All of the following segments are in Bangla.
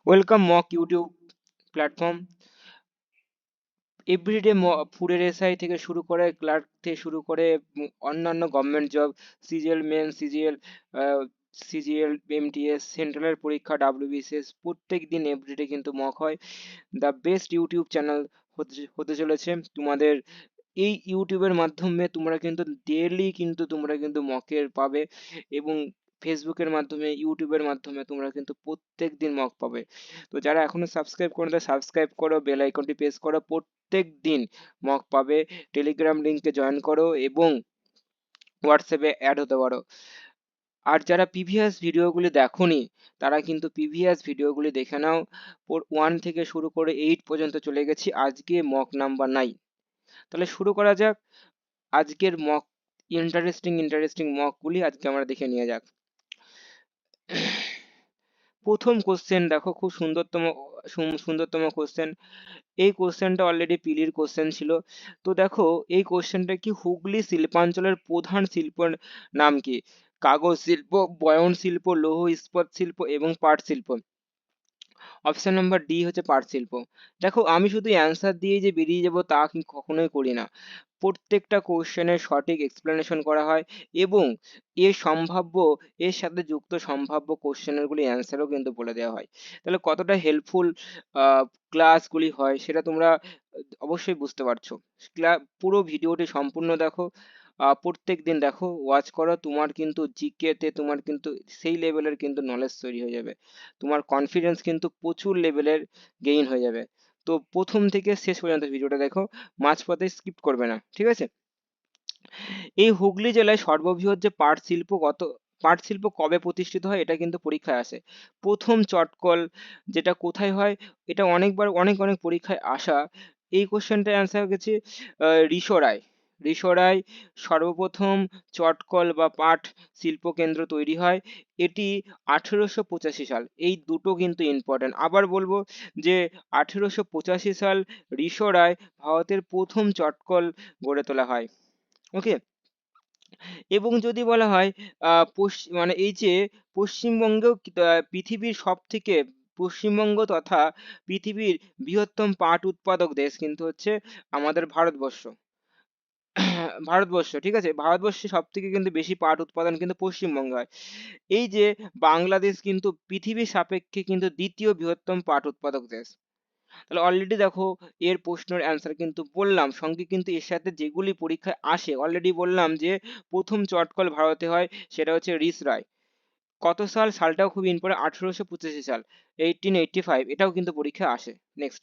Welcome mock YouTube platform. Everyday ফুডের এসআই থেকে শুরু করে ক্লার্ক থেকে শুরু করে অন্যান্য government job, CGL main, CGL MTS, সেন্ট্রালের পরীক্ষা, ডাব্লিউবিসিএস, প্রত্যেক দিন এভরিডে কিন্তু মক হয়। দ্য বেস্ট ইউটিউব চ্যানেল হতে চলেছে তোমাদের। এই ইউটিউবের মাধ্যমে তোমরা কিন্তু ডেইলি কিন্তু তোমরা কিন্তু মকের পাবে, এবং ফেসবুকের মাধ্যমে, ইউটিউবের মাধ্যমে তোমরা কিন্তু প্রত্যেক দিন মক পাবে। তো যারা এখনো সাবস্ক্রাইব করো তারা সাবস্ক্রাইব করো, বেল আইকনটি প্রেস করো, প্রত্যেক দিন মক পাবে। টেলিগ্রাম লিঙ্কে জয়েন করো এবং হোয়াটসঅ্যাপে অ্যাড হতে পারো। আর যারা প্রিভিয়াস ভিডিওগুলি দেখোনি তারা কিন্তু প্রিভিয়াস ভিডিওগুলি দেখে নাও। 1 থেকে শুরু করে 8 পর্যন্ত চলে গেছি, আজকে মক নাম্বার 9। তাহলে শুরু করা যাক আজকের মক। ইন্টারেস্টিং মকগুলি আজকে আমরা দেখে নিয়ে যাক। প্রথম কোশ্চেন দেখো, খুব সুন্দরতম কোশ্চেন। এই কোশ্চেনটা অলরেডি পিলির কোশ্চেন ছিল। তো দেখো এই কোশ্চেনটা কি, হুগলি শিল্পাঞ্চলের প্রধান শিল্পের নাম কি? কাগজ শিল্প, বয়ন শিল্প, লৌহ ইস্পাত শিল্প এবং পাট শিল্প। অপশন নাম্বার ডি হচ্ছে পাট শিল্প। দেখো আমি শুধু অ্যান্সার দিয়ে যে বেরিয়ে যাব তা কখনোই করি না। প্রত্যেকটা কোশ্চেনের সঠিক এক্সপ্লেনেশন করা হয়, এবং এর সাথে যুক্ত সম্ভাব্য কোশ্চেনেরগুলি অ্যান্সারও কিন্তু বলে দেওয়া হয়। তাহলে কতটা হেল্পফুল ক্লাসগুলি হয় সেটা তোমরা অবশ্যই বুঝতে পারছো। পুরো ভিডিওটি সম্পূর্ণ দেখো, প্রত্যেক দিন দেখো, ওয়াচ করো, তোমার কিন্তু জিকে তে তোমার কিন্তু সেই লেভেলের কিন্তু নলেজ তৈরি হয়ে যাবে। তোমার কনফিডেন্স কিন্তু প্রচুর লেভেলের গেইন হয়ে যাবে। তো প্রথম থেকে শেষ পর্যন্ত ভিডিওটা দেখো, মাঝপথে স্কিপ করবে না, ঠিক আছে? এই হুগলি জেলায় সর্ববৃহৎ যে পাট শিল্প কবে প্রতিষ্ঠিত হয় এটা কিন্তু পরীক্ষায় আসে। প্রথম চটকল যেটা কোথায় হয়, এটা অনেকবার অনেক পরীক্ষায় আসা। এই কোশ্চেনটার অ্যান্সার গেছে রিষড়ায়। রিষড়ায় সর্বপ্রথম চটকল বা পাট শিল্প কেন্দ্র তৈরি হয়। এটি 1885 সাল। এই দুটো কিন্তু ইম্পর্টেন্ট। আবার বলবো যে 1885 সাল রিষড়ায় ভারতের প্রথম চটকল গড়ে তোলা হয়। ওকে। এবং যদি বলা হয় মানে এই যে পশ্চিমবঙ্গেও পৃথিবীর সব থেকে, পশ্চিমবঙ্গ তথা পৃথিবীর বৃহত্তম পাট উৎপাদক দেশ কিন্তু হচ্ছে আমাদের ভারতবর্ষ। ভারতবর্ষ, ঠিক আছে? ভারতবর্ষে সব থেকে কিন্তু বেশি পাট উৎপাদন কিন্তু পশ্চিমবঙ্গে হয়। এই যে বাংলাদেশ কিন্তু পৃথিবীর সাপেক্ষে কিন্তু দ্বিতীয় বৃহত্তম পাট উৎপাদক দেশ। তাহলে অলরেডি দেখো এর প্রশ্নের অ্যান্সার কিন্তু বললাম, সঙ্গে কিন্তু এর সাথে যেগুলি পরীক্ষায় আসে অলরেডি বললাম যে প্রথম চটকল ভারতে হয়, সেটা হচ্ছে রিসরায়। কত সাল, সালটাও খুব ইম্পর্টেন্ট, 1885 সাল, 1885, এটাও কিন্তু পরীক্ষায় আসে। নেক্সট,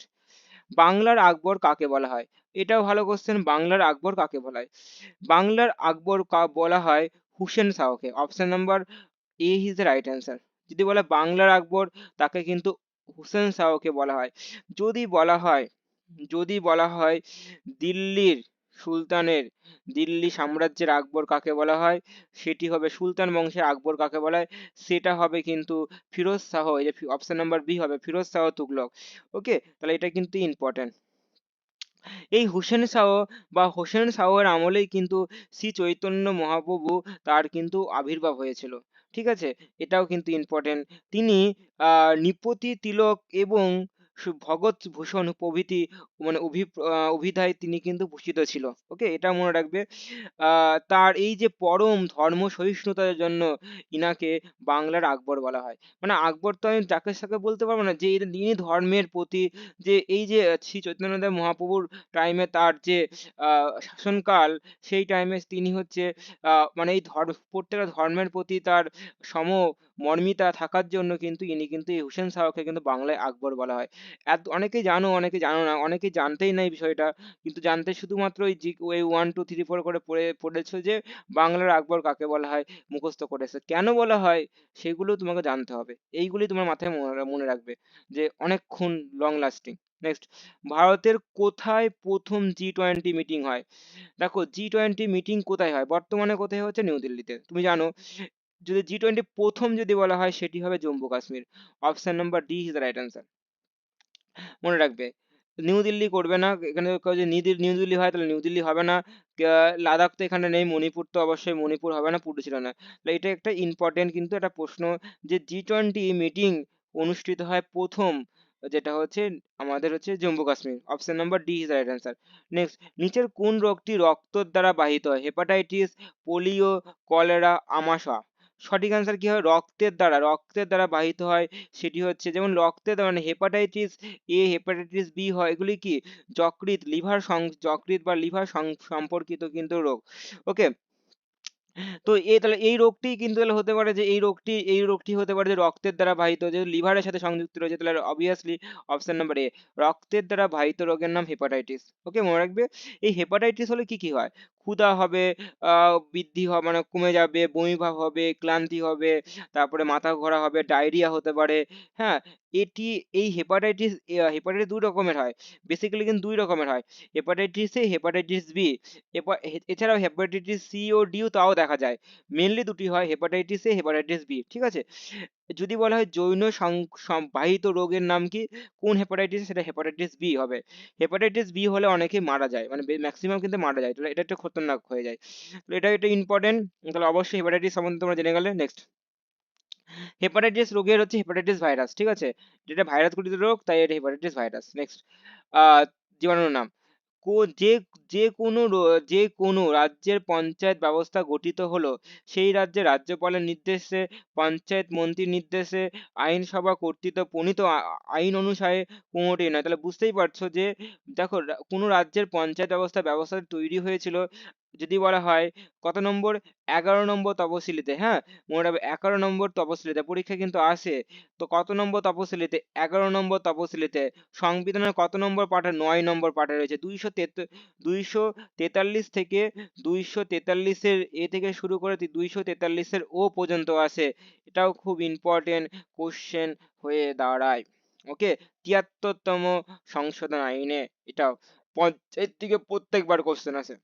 বাংলার আকবর কাকে বলা হয়? এটাও ভালো কোশ্চেন। বাংলার আকবর কাকে বলা হয়? বাংলার আকবর বলা হয় হুসেন শাহকে। Option number A is the right answer. যদি বলে বাংলার আকবর, তাকে কিন্তু হুসেন শাহকে বলা হয়। যদি বলা হয় যদি বলা হয় দিল্লির সুলতানের, দিল্লি সাম্রাজ্যের আকবর কাকে বলা হয়, সেটি হবে সুলতান বংশের আকবর কাকে বলা হয়, সেটা হবে কিন্তু ফিরোজ শাহ। এই যে অপশন নাম্বার বি হবে ফিরোজ শাহ তুগলক। ওকে, তাহলে এটা কিন্তু ইম্পর্টেন্ট। এই হুসেন শাহ বা হোসেন শাহের আমলেই কিন্তু শ্রী চৈতন্য মহাপ্রভু তার কিন্তু আবির্ভাব হয়েছিল, ঠিক আছে? এটাও কিন্তু ইম্পর্টেন্ট। তিনি নৃপতি তিলক এবং ভগৎ ভূষণ প্রভৃতি মানে অভিধায় তিনি কিন্তু ভূষিত ছিল। ওকে, এটা মনে রাখবে। তার এই যে পরম ধর্ম সহিষ্ণুতার জন্য ইনাকে বাংলার আকবর বলা হয়। মানে আকবর তো আমি যাকে সাকে বলতে পারবো না, যে ইনি ধর্মের প্রতি, যে এই যে শ্রী চৈতন্যদেব মহাপ্রভুর টাইমে তার যে শাসনকাল, সেই টাইমে তিনি হচ্ছে মানে এই প্রত্যেকটা ধর্মের প্রতি তার সমমর্মিতা থাকার জন্য কিন্তু ইনি কিন্তু এই হুসেন শাহকে কিন্তু বাংলায় আকবর বলা হয়। অনেকেই জানো, অনেকে জানো না, অনেকেই জানতেই না এই বিষয়টা, কিন্তু জানতে শুধুমাত্র ওই 1 2 3 4 করে পড়েছো যে বাংলার আকবর কাকে বলা হয়, মুখস্থ করেছে। কেন বলা হয় সেগুলো তোমাকে জানতে হবে। এইগুলি তোমার মাথায় মনে রাখবে, যে অনেকক্ষণ লং লাস্টিং। নেক্সট, ভারতের কোথায় প্রথম G20 মিটিং হয়? দেখো G20 মিটিং কোথায় হয়, বর্তমানে কোথায় হচ্ছে? নিউ দিল্লিতে, তুমি জানো। যদি G20 প্রথম যদি বলা হয় সেটি হবে Jammu Kashmir. Option number D is the right answer. মনে রাখবে, নিউ দিল্লি করবে না এখানে। যদি নিউ দিল্লি হয় তাহলে নিউ দিল্লি হবে না। লাদাখ তো এখানে নেই, মণিপুর তো অবশ্যই মণিপুর হবে না, পুডুচেরি না। তাহলে এটা একটা ইম্পর্টেন্ট কিন্তু একটা প্রশ্ন, যে G20 মিটিং অনুষ্ঠিত হয় প্রথম, যেটা হচ্ছে আমাদের হচ্ছে Jammu Kashmir. Option number D is right answer. Next, নিচের কোন রোগটি রক্তর দ্বারা বাহিত হয়? হেপাটাইটিস, পোলিও, কলেরা, আমাশা। সঠিক অ্যান্সার কি হবে? রক্তের দ্বারা বাহিত হয়। সেটি হচ্ছে যেমন রক্তের দ্বারা, মানে হেপাটাইটিস এ, হেপাটাইটিস বি হয়, এগুলি কি যকৃৎ, যকৃৎ বা লিভার সম্পর্কিত কিন্তু রোগ। ওকে, তো তাহলে এই রোগটি কিন্তু তাহলে হতে পারে যে এই রোগটি হতে পারে যে রক্তের দ্বারা বাহিত, যে লিভারের সাথে সংযুক্ত রয়েছে, তাহলে অবভিয়াসলি অপশন নাম্বার এ, রক্তের দ্বারা বাহিত রোগের নাম হেপাটাইটিস। ওকে, মনে রাখবে। এই হেপাটাইটিস হলে কি কি হয়? ক্ষুধা হবে, বৃদ্ধি হবে, মানে কমে যাবে, বমিভাব হবে, ক্লান্তি হবে, তারপরে মাথা ঘোরা হবে, ডায়রিয়া হতে পারে। হ্যাঁ, এটি এই হেপাটাইটিস, হেপাটাইটিস দুই রকমের হয়, বেসিক্যালি কিন্তু দুই রকমের হয়, হেপাটাইটিস এ, হেপাটাইটিস বি। এছাড়াও হেপাটাইটিস সি ও ডিও তাও দেখা যায়। মেনলি দুটি হয়, হেপাটাইটিস এ, হেপাটাইটিস বি। ঠিক আছে, যদি বলা হয় যৌন বাহিত রোগের নাম কি, কোন হেপাটাইটিস? সেটা হেপাটাইটিস বি হবে। হেপাটাইটিস বি হলে অনেকে মারা যায়, মানে ম্যাক্সিমাম কিন্তু মারা যায়, তাহলে এটা একটা খতরনাক হয়ে যায়। তো এটা একটা ইম্পর্টেন্ট, তাহলে অবশ্যই হেপাটাইটিস সম্বন্ধে তোমরা জেনে গেলে। নেক্সট, হেপাটাইটিস রোগের হচ্ছে হেপাটাইটিস ভাইরাস। ঠিক আছে, যেটা ভাইরাস ঘটিত রোগ, তাই এটা হেপাটাইটিস ভাইরাস। নেক্সট, জীবাণুর নাম। যে যে কোনো রাজ্যের পঞ্চায়েত ব্যবস্থা গঠিত হলো সেই রাজ্যের রাজ্যপালের নির্দেশে, পঞ্চায়েত মন্ত্রীর নির্দেশে, আইনসভা কর্তৃক প্রণীত আইন অনুসারে কোনোটি নয়। তাহলে বুঝতেই পারছো যে দেখো, কোনো রাজ্যের পঞ্চায়েত ব্যবস্থা তৈরি হয়েছিল, যদি বলা হয় কত নম্বর, 11 নম্বর তপশিলিতে। হ্যাঁ, মনে রাখবে 11 নম্বর তপশিলিতে, পরীক্ষা কিন্তু আসে। তো কত নম্বর তপশিলিতে? 11 নম্বর তপশিলিতে। সংবিধানের কত নম্বর পার্টে? 9 নম্বর পার্টে রয়েছে। 243 থেকে 243-এর এ থেকে শুরু করে 243-এর ও পর্যন্ত আসে। এটাও খুব ইম্পর্টেন্ট কোশ্চেন হয়ে দাঁড়ায়। ওকে, 73তম সংশোধন আইনে এটাও পঞ্চায়েত থেকে প্রত্যেকবার কোশ্চেন আসে।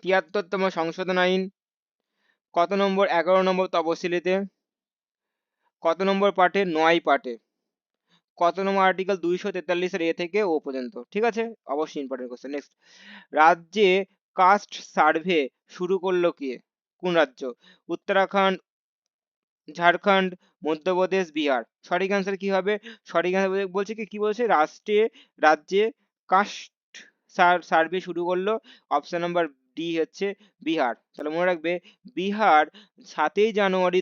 73তম সংশোধন আইন কত নম্বর? 11 নম্বর তপশিলিতে। কত নম্বর পার্টে? 9 পার্টে। কত নম্বর আর্টিকেল? 243-এর এ থেকে ও পর্যন্ত। ঠিক আছে, অবশ্যই ইম্পর্টেন্ট কোশ্চেন। নেক্সট, রাজ্যে কাস্ট সার্ভে শুরু করলো কে? কোন রাজ্য? উত্তরাখণ্ড, ঝাড়খণ্ড, মধ্যপ্রদেশ, বিহার। সঠিক অ্যান্সার কি হবে? সঠিক অ্যান্সার বলছে কি, কি বলছে? রাজ্যে কাস্ট সার্ভে শুরু করলো। অপশন নাম্বার ডি হচ্ছে বিহার। তাহলে মনে রাখবে, বিহার 7ই জানুয়ারি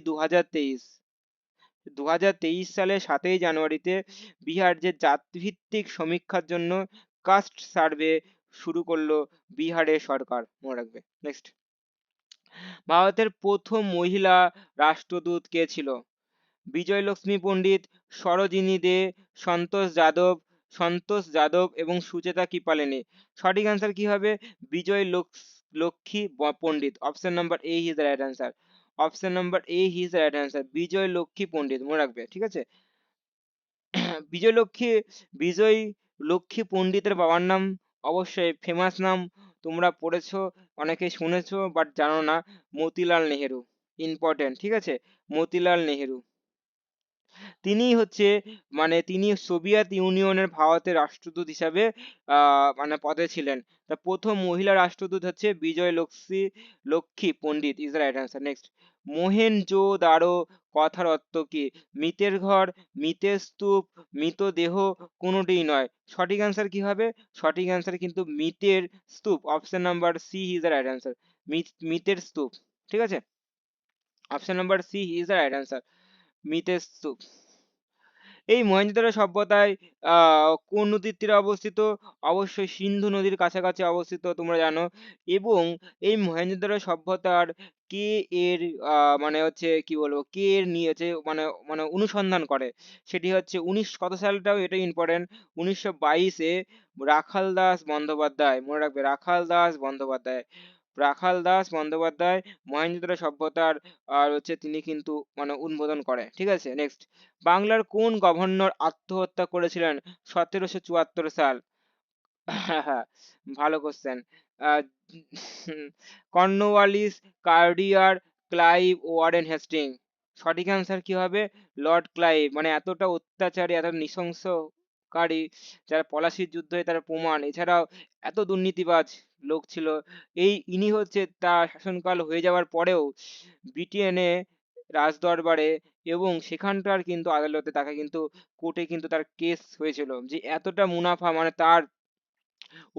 2023 সালে 7ই জানুয়ারিতে বিহার যে জাতিভিত্তিক সমীক্ষার জন্য কাস্ট সার্ভে শুরু করলো বিহারের সরকার। মনে রাখবে। নেক্সট, ভারতের প্রথম মহিলা রাষ্ট্রদূত কে ছিল? বিজয়লক্ষ্মী পণ্ডিত, সরোজিনী দে, সন্তোষ যাদব এবং সুচেতা কৃপালিনী। সঠিক অ্যান্সার কি হবে? Lakshmi Pandit. Option number A is the right answer. Option number A is the right answer, Vijay Lakshmi Pandit. মনে রাখবে, ঠিক আছে। বিজয় লক্ষ্মী বিজয় লক্ষ্মী পণ্ডিতের বাবার নাম অবশ্যই ফেমাস নাম, তোমরা পড়েছো, অনেকে শুনেছো, বাট জানো না। মতিলাল নেহেরু, ইম্পর্টেন্ট। ঠিক আছে, মতিলাল নেহেরু। তিনি হচ্ছে, মানে তিনি সোভিয়েত ইউনিয়নের ভারতের রাষ্ট্রদূত হিসাবে মানে পদে ছিলেন। তা প্রথম মহিলা রাষ্ট্রদূত হচ্ছে লক্ষ্মী পণ্ডিত ইজ রাইট অ্যান্সার। নেক্সট, মোহেনজোদারো কথার অর্থ কি? মৃতের ঘর, মৃতের স্তূপ, মৃতদেহ, কোনোটিই নয়। সঠিক অ্যান্সার কি হবে? সঠিক অ্যান্সার কিন্তু মৃতের স্তূপ। Option number C is the right answer, মৃতের স্তূপ। ঠিক আছে, option number C is the right answer, মৃতের স্তূপ। এই মহেঞ্জোদারো সভ্যতায় কোন নদীর তীরে অবস্থিত? অবশ্যই সিন্ধু নদীর কাছাকাছি অবস্থিত, তোমরা জানো। এবং এই মহেঞ্জোদারো সভ্যতার কে এর মানে হচ্ছে কি বলবো, কে এর নিয়ে হচ্ছে মানে মানে অনুসন্ধান করে, সেটি হচ্ছে কত সালটাও এটা ইম্পর্টেন্ট, 1922-এ রাখাল দাস বন্দ্যোপাধ্যায়। মনে রাখবে, রাখাল দাস বন্দ্যোপাধ্যায় মহেঞ্জোদারো সভ্যতার আর হচ্ছে তিনি কিন্তু মানে উদ্বোধন করে। ঠিক আছে, নেক্সট, বাংলার কোন গভর্নর আত্মহত্যা করেছিলেন 1774 সাল? ভালো question. Cornwallis, Cartier, Clive, Warren Hastings. সঠিক অ্যান্সার কি হবে? Lord Clive. মানে এতটা অত্যাচারী, এত নৃশংসকারী, যারা পলাশির যুদ্ধে তার প্রমাণ, এছাড়াও এত দুর্নীতিবাজ লোক ছিল। ইনি হচ্ছে তার শাসনকাল হয়ে যাওয়ার পরেও ব্রিটেনে রাজদরবারে এবং সেখানকার কিন্তু আদালতে তাকে কিন্তু কোর্টে কিন্তু তার কেস হয়েছিল যে এতটা মুনাফা, মানে তার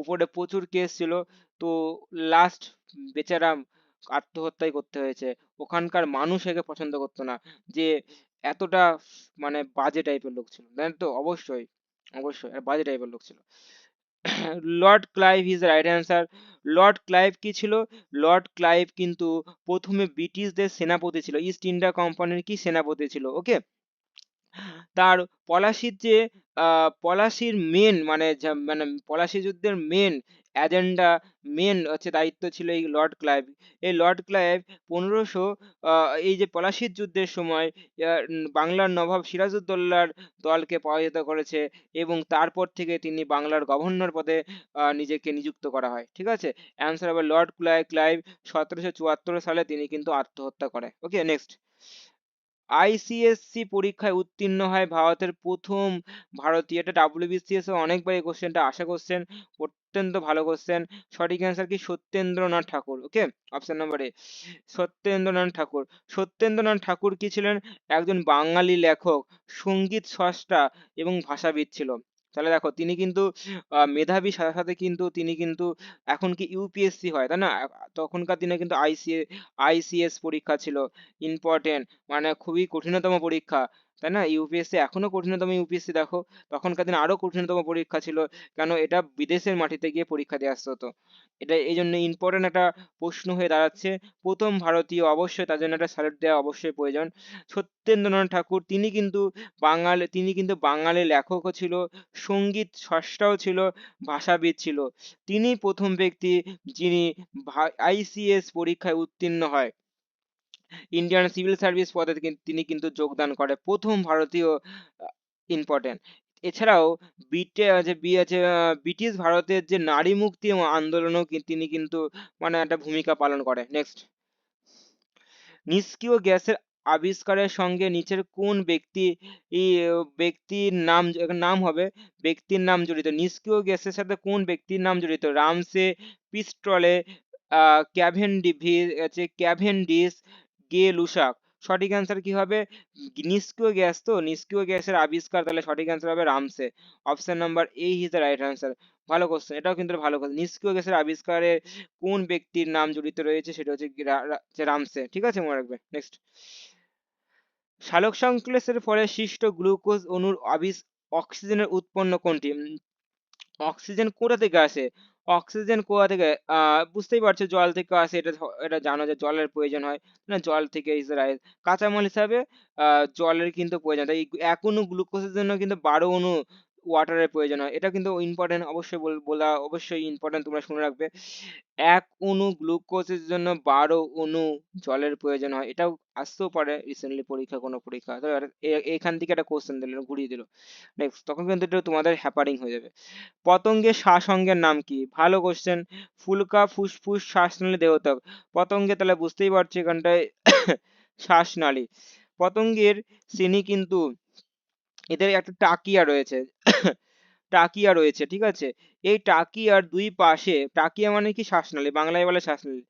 উপরে প্রচুর কেস ছিল, তো লাস্ট বেচারা আত্মহত্যাই করতে হয়েছে। ওখানকার মানুষ একে পছন্দ করতো না, যে এতটা মানে বাজে টাইপের লোক ছিল, জানেন তো? অবশ্যই অবশ্যই বাজে টাইপের লোক ছিল। Lord Clive is right answer. Lord Clive কি ছিল? লর্ড ক্লাইভ কিন্তু প্রথমে ব্রিটিশদের সেনাপতি ছিল, ইস্ট ইন্ডিয়া কোম্পানির কি সেনাপতি ছিল, ওকে। তার পলাশির যে পলাশির মেন মানে মানে পলাশি যুদ্ধের মেন এজেন্ডা, মেন হচ্ছে দায়িত্ব ছিল এই লর্ড ক্লাইভ। এই লর্ড ক্লাইভ 1500 এই যে পলাশির যুদ্ধের সময় বাংলার নবাব সিরাজউদ্দৌলার দলকে পরাজিত করেছে, এবং তারপর থেকে তিনি বাংলার গভর্নর পদে নিজেকে নিযুক্ত করা হয়, ঠিক আছে। অ্যান্সার হবে লর্ড ক্লাইভ। 1774 সালে তিনি কিন্তু আত্মহত্যা করে, ওকে। নেক্সট, আইসিএসসি পরীক্ষায় উত্তীর্ণ হয় ভারতের প্রথম ভারতীয়, এটা ডাব্লিউবিসিএস অনেকবার এই কোশ্চেনটা আসা কোশ্চেন, অত্যন্ত ভালো কোশ্চেন। সঠিক অ্যান্সার কি? সত্যেন্দ্রনাথ ঠাকুর, ওকে। অপশন নাম্বার এ, সত্যেন্দ্রনাথ ঠাকুর। সত্যেন্দ্রনাথ ঠাকুর কি ছিলেন? একজন বাঙালি লেখক, সঙ্গীত স্রষ্টা এবং ভাষাবিদ ছিল। তাহলে দেখো তিনি কিন্তু মেধাবী, সাথে সাথে কিন্তু তিনি কিন্তু, এখন কি ইউপিএসসি হয় তাই না, তখনকার দিনে কিন্তু আইসিএস পরীক্ষা ছিল, ইম্পর্টেন্ট, মানে খুবই কঠিনতম পরীক্ষা, তাই না? ইউপিএসসি এখনো কঠিনতম, ইউপিএসসি দেখো, তখনকার দিনে আরো কঠিনতম পরীক্ষা ছিল, কেন এটা বিদেশের মাটিতে গিয়ে পরীক্ষা দিয়ে আসতে হতো। এটা এই জন্য ইম্পর্টেন্ট একটা প্রশ্ন হয়ে দাঁড়াচ্ছে। প্রথম ভারতীয়, অবশ্যই তার জন্য একটা স্যালুট দেওয়া অবশ্যই প্রয়োজন। সত্যেন্দ্রনাথ ঠাকুর তিনি কিন্তু বাঙালি লেখকও ছিল, সঙ্গীত স্রষ্টাও ছিল, ভাষাবিদ ছিল। তিনি প্রথম ব্যক্তি যিনি আইসিএস পরীক্ষায় উত্তীর্ণ হয়, ইন্ডিয়ান সিভিল সার্ভিস পদে তিনি কিন্তু যোগদান করে, প্রথম ভারতীয়, ইম্পর্টেন্ট। এছাড়াও ব্রিটিশ ভারতের যে নারী মুক্তি আন্দোলনও তিনি কিন্তু মানে একটা ভূমিকা পালন করে। নেক্সট, নিষ্ক্রিয় গ্যাসের আবিষ্কারের সঙ্গে নিচের কোন ব্যক্তির নাম হবে, ব্যক্তির নাম জড়িত? নিষ্ক্রিয় গ্যাসের সাথে কোন ব্যক্তির নাম জড়িত? রামসে, পিস্টলে, ক্যাভেন্ডিশ, গে লুসাক। সঠিক অ্যান্সার কি হবে? নিষ্ক্রিয় গ্যাস, তো নিষ্ক্রিয় গ্যাসের আবিষ্কার, তাহলে সঠিক অ্যান্সার হবে Ramsay. Option number A is the right answer. ভালো কোশ্চেন, এটাও কিন্তু ভালো কোশ্চেন। নিষ্ক্রিয় গ্যাসের আবিষ্কারে কোন ব্যক্তির নাম জড়িত রয়েছে, সেটা হচ্ছে রামসে, ঠিক আছে, মনে রাখবে। নেক্সট, সালোক সংশ্লেষের ফলে সৃষ্ট গ্লুকোজ অণুর অক্সিজেনের উৎপন্ন কোনটি? অক্সিজেন কোথা থেকে আসে? অক্সিজেন কোথা থেকে, বুঝতেই পারছো, জল থেকে আসে, এটা জানো যে জলের প্রয়োজন হয় না, জল থেকে ইজ রাইস। কাঁচামাল হিসাবে জলের কিন্তু প্রয়োজন, তাই এক অণু গ্লুকোজের জন্য কিন্তু 12 অণু ওয়াটারের প্রয়োজন হয়, এটা কিন্তু ইম্পর্টেন্ট, অবশ্যই বলা অবশ্যই ইম্পর্টেন্ট, তোমরা শুনে রাখবে। এক অণু গ্লুকোজের জন্য 12 অণু জলের প্রয়োজন হয়, এটাও আসতেও পারে রিসেন্টলি পরীক্ষা, কোনো পরীক্ষা, তো এখান থেকে একটা কোশ্চেন দিল, ঘুরিয়ে দিল। নেক্সট, তখন কিন্তু এটা তোমাদের হ্যাপারিং হয়ে যাবে। পতঙ্গের শ্বাসঅঙ্গের নাম কি? ভালো কোশ্চেন। ফুলকা, ফুসফুস, শ্বাসনালী, দেহত্বক। পতঙ্গে, তাহলে বুঝতেই পারছো এখানটায় শ্বাসনালী। পতঙ্গের শ্রেণী কিন্তু, এদের একটা টাকিয়া রয়েছে, টাকিয়া রয়েছে, ঠিক আছে। এই টাকিয়ার দুই পাশে, টাকিয়া মানে কি? শ্বাসনালী, বাংলায় বলে শ্বাসনালী।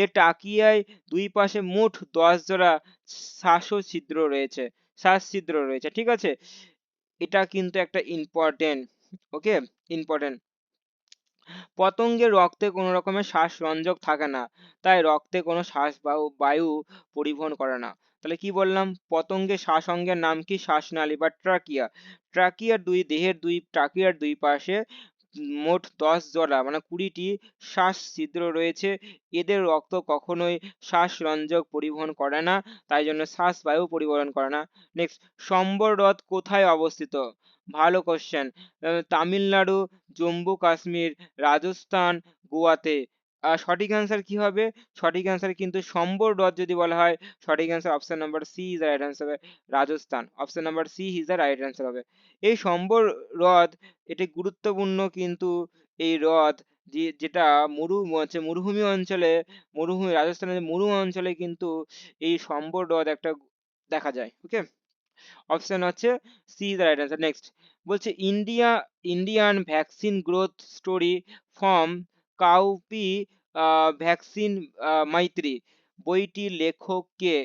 এই টাকিয়ায় দুই পাশে মোট 10 জোড়া শ্বাস ছিদ্র রয়েছে, ঠিক আছে। এটা কিন্তু একটা ইম্পর্টেন্ট, ওকে, ইম্পর্টেন্ট। পতঙ্গের রক্তে কোনো রকমের শ্বাসরঞ্জক থাকে না, তাই রক্তে কোনো বায়ু পরিবহন করে না। তাহলে কি বললাম? পতঙ্গের শ্বাসঅঙ্গের নাম কি? শ্বাসনালী বা ট্রাকিয়া। ট্রাকিয়ার দুই পাশে মোট 10 জোড়া মানে 20টি শ্বাস ছিদ্র রয়েছে। এদের রক্ত কখনোই শ্বাসরঞ্জক পরিবহন করে না, তাই জন্য শ্বাসবায়ু পরিবহন করে না। নেক্সট, সম্বর হ্রদ কোথায় অবস্থিত? ভালো কোশ্চেন। তামিলনাড়ু, জম্মু কাশ্মীর, রাজস্থান, গোয়াতে। সঠিক অ্যান্সার কি হবে? সঠিক অ্যান্সার কিন্তু সম্বর হ্রদ যদি বলা হয়, সঠিক answer option number C is the right answer হবে, Rajasthan. Option number C is the right answer হবে। এই সম্বর হ্রদ, এটি গুরুত্বপূর্ণ কিন্তু, এই হ্রদ যেটা মরুভূমি অঞ্চলে, রাজস্থানের মরুভূমি অঞ্চলে কিন্তু এই সম্বর হ্রদ একটা দেখা যায়, ওকে। অপশন হচ্ছে C is the right answer. Next, বলছে Indian vaccine growth story from cowpox vaccine Maitri বইটির লেখক কে?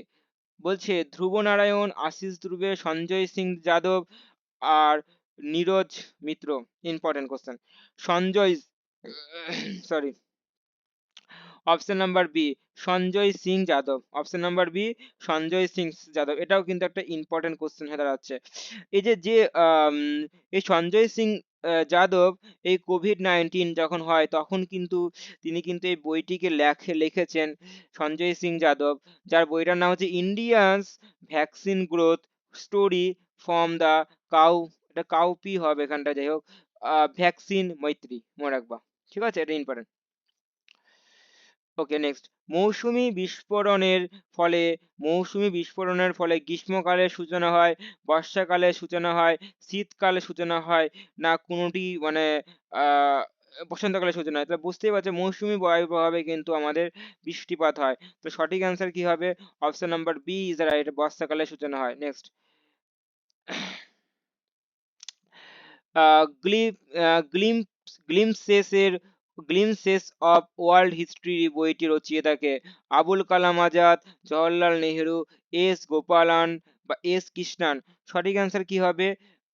বলছে ধ্রুব নারায়ণ, আশিস দুর্বে, সঞ্জয় সিং যাদব আর Niraj Mitra. Important question. Sanjay, sorry, option number B, Sanjay Singh Yadav. Option number B, Sanjay Singh Yadav. এটাও কিন্তু একটা ইম্পর্টেন্ট কোশ্চেন হয়ে দাঁড়াচ্ছে। এই যে যে এই সঞ্জয় সিং যাদব, এই কোভিড-19 যখন হয় তখন কিন্তু তিনি কিন্তু এই বইটিকে লিখেছেন, সঞ্জয় সিং যাদব, যার বইটার নাম হচ্ছে India's vaccine growth story from the cow, এটা কাউপি হবে এখানটা, যাই হোক, ভ্যাকসিন মৈত্রী, মনে রাখবা। ঠিক আছে, এটা ইম্পর্টেন্ট। ওকে, নেক্সট। মৌসুমী বিস্ফোরণের ফলে, মৌসুমী বিস্ফোরণের ফলে গ্রীষ্মকালের সূচনা হয়, বর্ষাকালের সূচনা হয়, শীতকালের সূচনা হয়, না কোনোটি মানে বসন্তকালের সূচনা হয়? তাহলে বুঝতেই পারছো মৌসুমী বায়ুর প্রভাবে কিন্তু আমাদের বৃষ্টিপাত হয়। তো সঠিক অ্যান্সার কি হবে? Option number B is right, বর্ষাকালের সূচনা হয়। নেক্সট। গ্লিমসেসের গ্লিমসেস অফ ওয়ার্ল্ড হিস্ট্রি বইটি রচিয়ে আবুল কালাম আজাদ, জওহরলাল নেহেরু, এস গোপালান বা এস কৃষ্ণান। সঠিক অ্যান্সার কি হবে?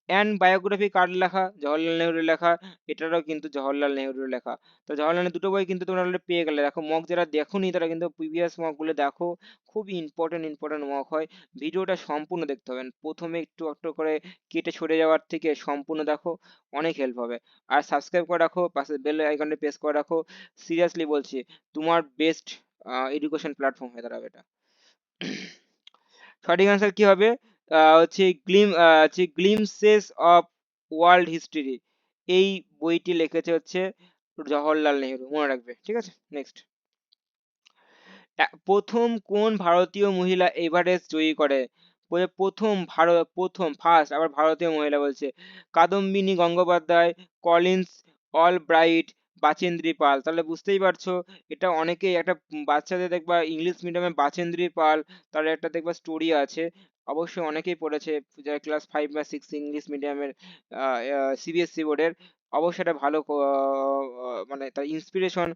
অ্যান্ড বায়োগ্রাফি কার লেখা? জওহরলাল নেহেরুর লেখা। এটারও কিন্তু জওহরলাল নেহেরুর লেখা। তো জওহরলাল নেহেরু দুটো বই কিন্তু তোমরা অলরেডি পেয়ে গেলে। দেখো মক যারা দেখোনি তারা কিন্তু প্রিভিয়াস মকগুলো দেখো, খুবই ইম্পর্টেন্ট মক হয়। ভিডিওটা সম্পূর্ণ দেখতে হবে, প্রথমে একটু একটু করে কেটে সরে যাওয়ার থেকে সম্পূর্ণ দেখো, অনেক হেল্প হবে। আর সাবস্ক্রাইব করে রাখো, পাশে বেল আইকনটা প্রেস করে রাখো। সিরিয়াসলি বলছি, তোমার বেস্ট এডুকেশন প্ল্যাটফর্ম হয়ে দাঁড়াবে এটা। সঠিক অ্যান্সার কি হবে? হচ্ছে গ্লিমসেস অফ ওয়ার্ল্ড হিস্ট্রি, এই বইটি লিখেছে হচ্ছে জওহরলাল নেহেরু, মনে রাখবে। ঠিক আছে, নেক্সট। প্রথম কোন ভারতীয় মহিলা এভারেস্ট জয়ী করে? বলে প্রথম ফার্স্ট, আবার ভারতীয় মহিলা বলছে। কাদম্বিনী গঙ্গোপাধ্যায়, কলিন্স অলব্রাইট, বাচেন্দ্রী পাল। তাহলে বুঝতেই পারছো, এটা অনেকেই একটা বাচ্চাদের দেখবা ইংলিশ মিডিয়ামে বাচেন্দ্রী পাল, তার একটা দেখবা স্টোরি আছে, অবশ্যই অনেকেই পড়েছে যারা ক্লাস 5 বা 6 ইংলিশ মিডিয়ামের সিবিএসসি বোর্ডের। অবশ্যই এটা ভালো মানে তার ইন্সপিরেশন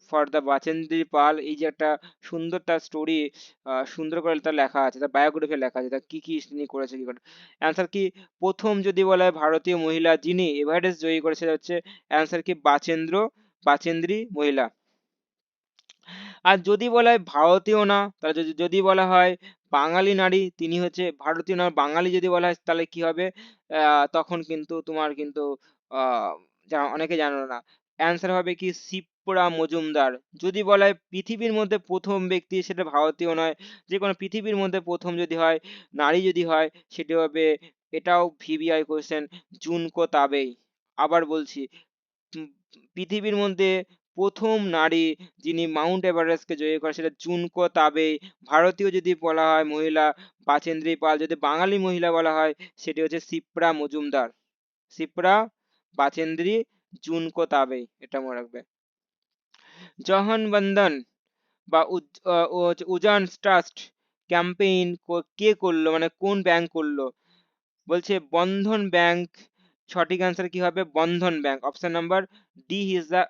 ফর দ্য বাচেন্দ্রী পাল, এই যে একটা সুন্দর তার স্টোরি, সুন্দর করে তার লেখা আছে, তার বায়োগ্রাফি লেখা আছে, তার কি কি তিনি করেছে কি করে। অ্যান্সার কি? প্রথম যদি বলা হয় ভারতীয় মহিলা যিনি এভারেস্ট জয়ী করেছে, হচ্ছে অ্যান্সার কি বাচেন্দ্রী মহিলা। আর যদি বলা হয় ভারতীয় না, তাহলে যদি বলা হয় বাঙালি নারী, তিনি হচ্ছে ভারতীয় না বাঙালি, যদি বলা হয় তাহলে কি হবে? তখন কিন্তু তোমার কিন্তু অনেকে জানো না, অ্যান্সার হবে কি শিপ্রা মজুমদার। যদি বলা হয় পৃথিবীর মধ্যে প্রথম ব্যক্তি, সেটা ভারতীয় নয়, যে কোনো পৃথিবীর মধ্যে প্রথম যদি হয় নারী যদি হয়, সেটি হবে, এটাও ভিভিআই কোশ্চেন, জুনকো তাবেই। আবার বলছি, উম, পৃথিবীর মধ্যে প্রথম নারী যিনি মাউন্ট এভারেস্টকে জয় করে, সেটা জুনকো তাবেই। ভারতীয় যদি বলা হয় মহিলা, বাচেন্দ্রী পাল। যদি বাঙালি মহিলা বলা হয়, সেটি হচ্ছে শিপ্রা মজুমদার। শিপ্রা, বাচেন্দ্রী, জুনকো তাবেই, এটা মনে রাখবে। জহন বন্ধন বা উজান ট্রাস্ট ক্যাম্পেইন কে করলো, মানে কোন ব্যাংক করলো? বলছে বন্ধন ব্যাংক। সঠিক অ্যান্সার কি হবে? Bandhan bank. Option number D is the,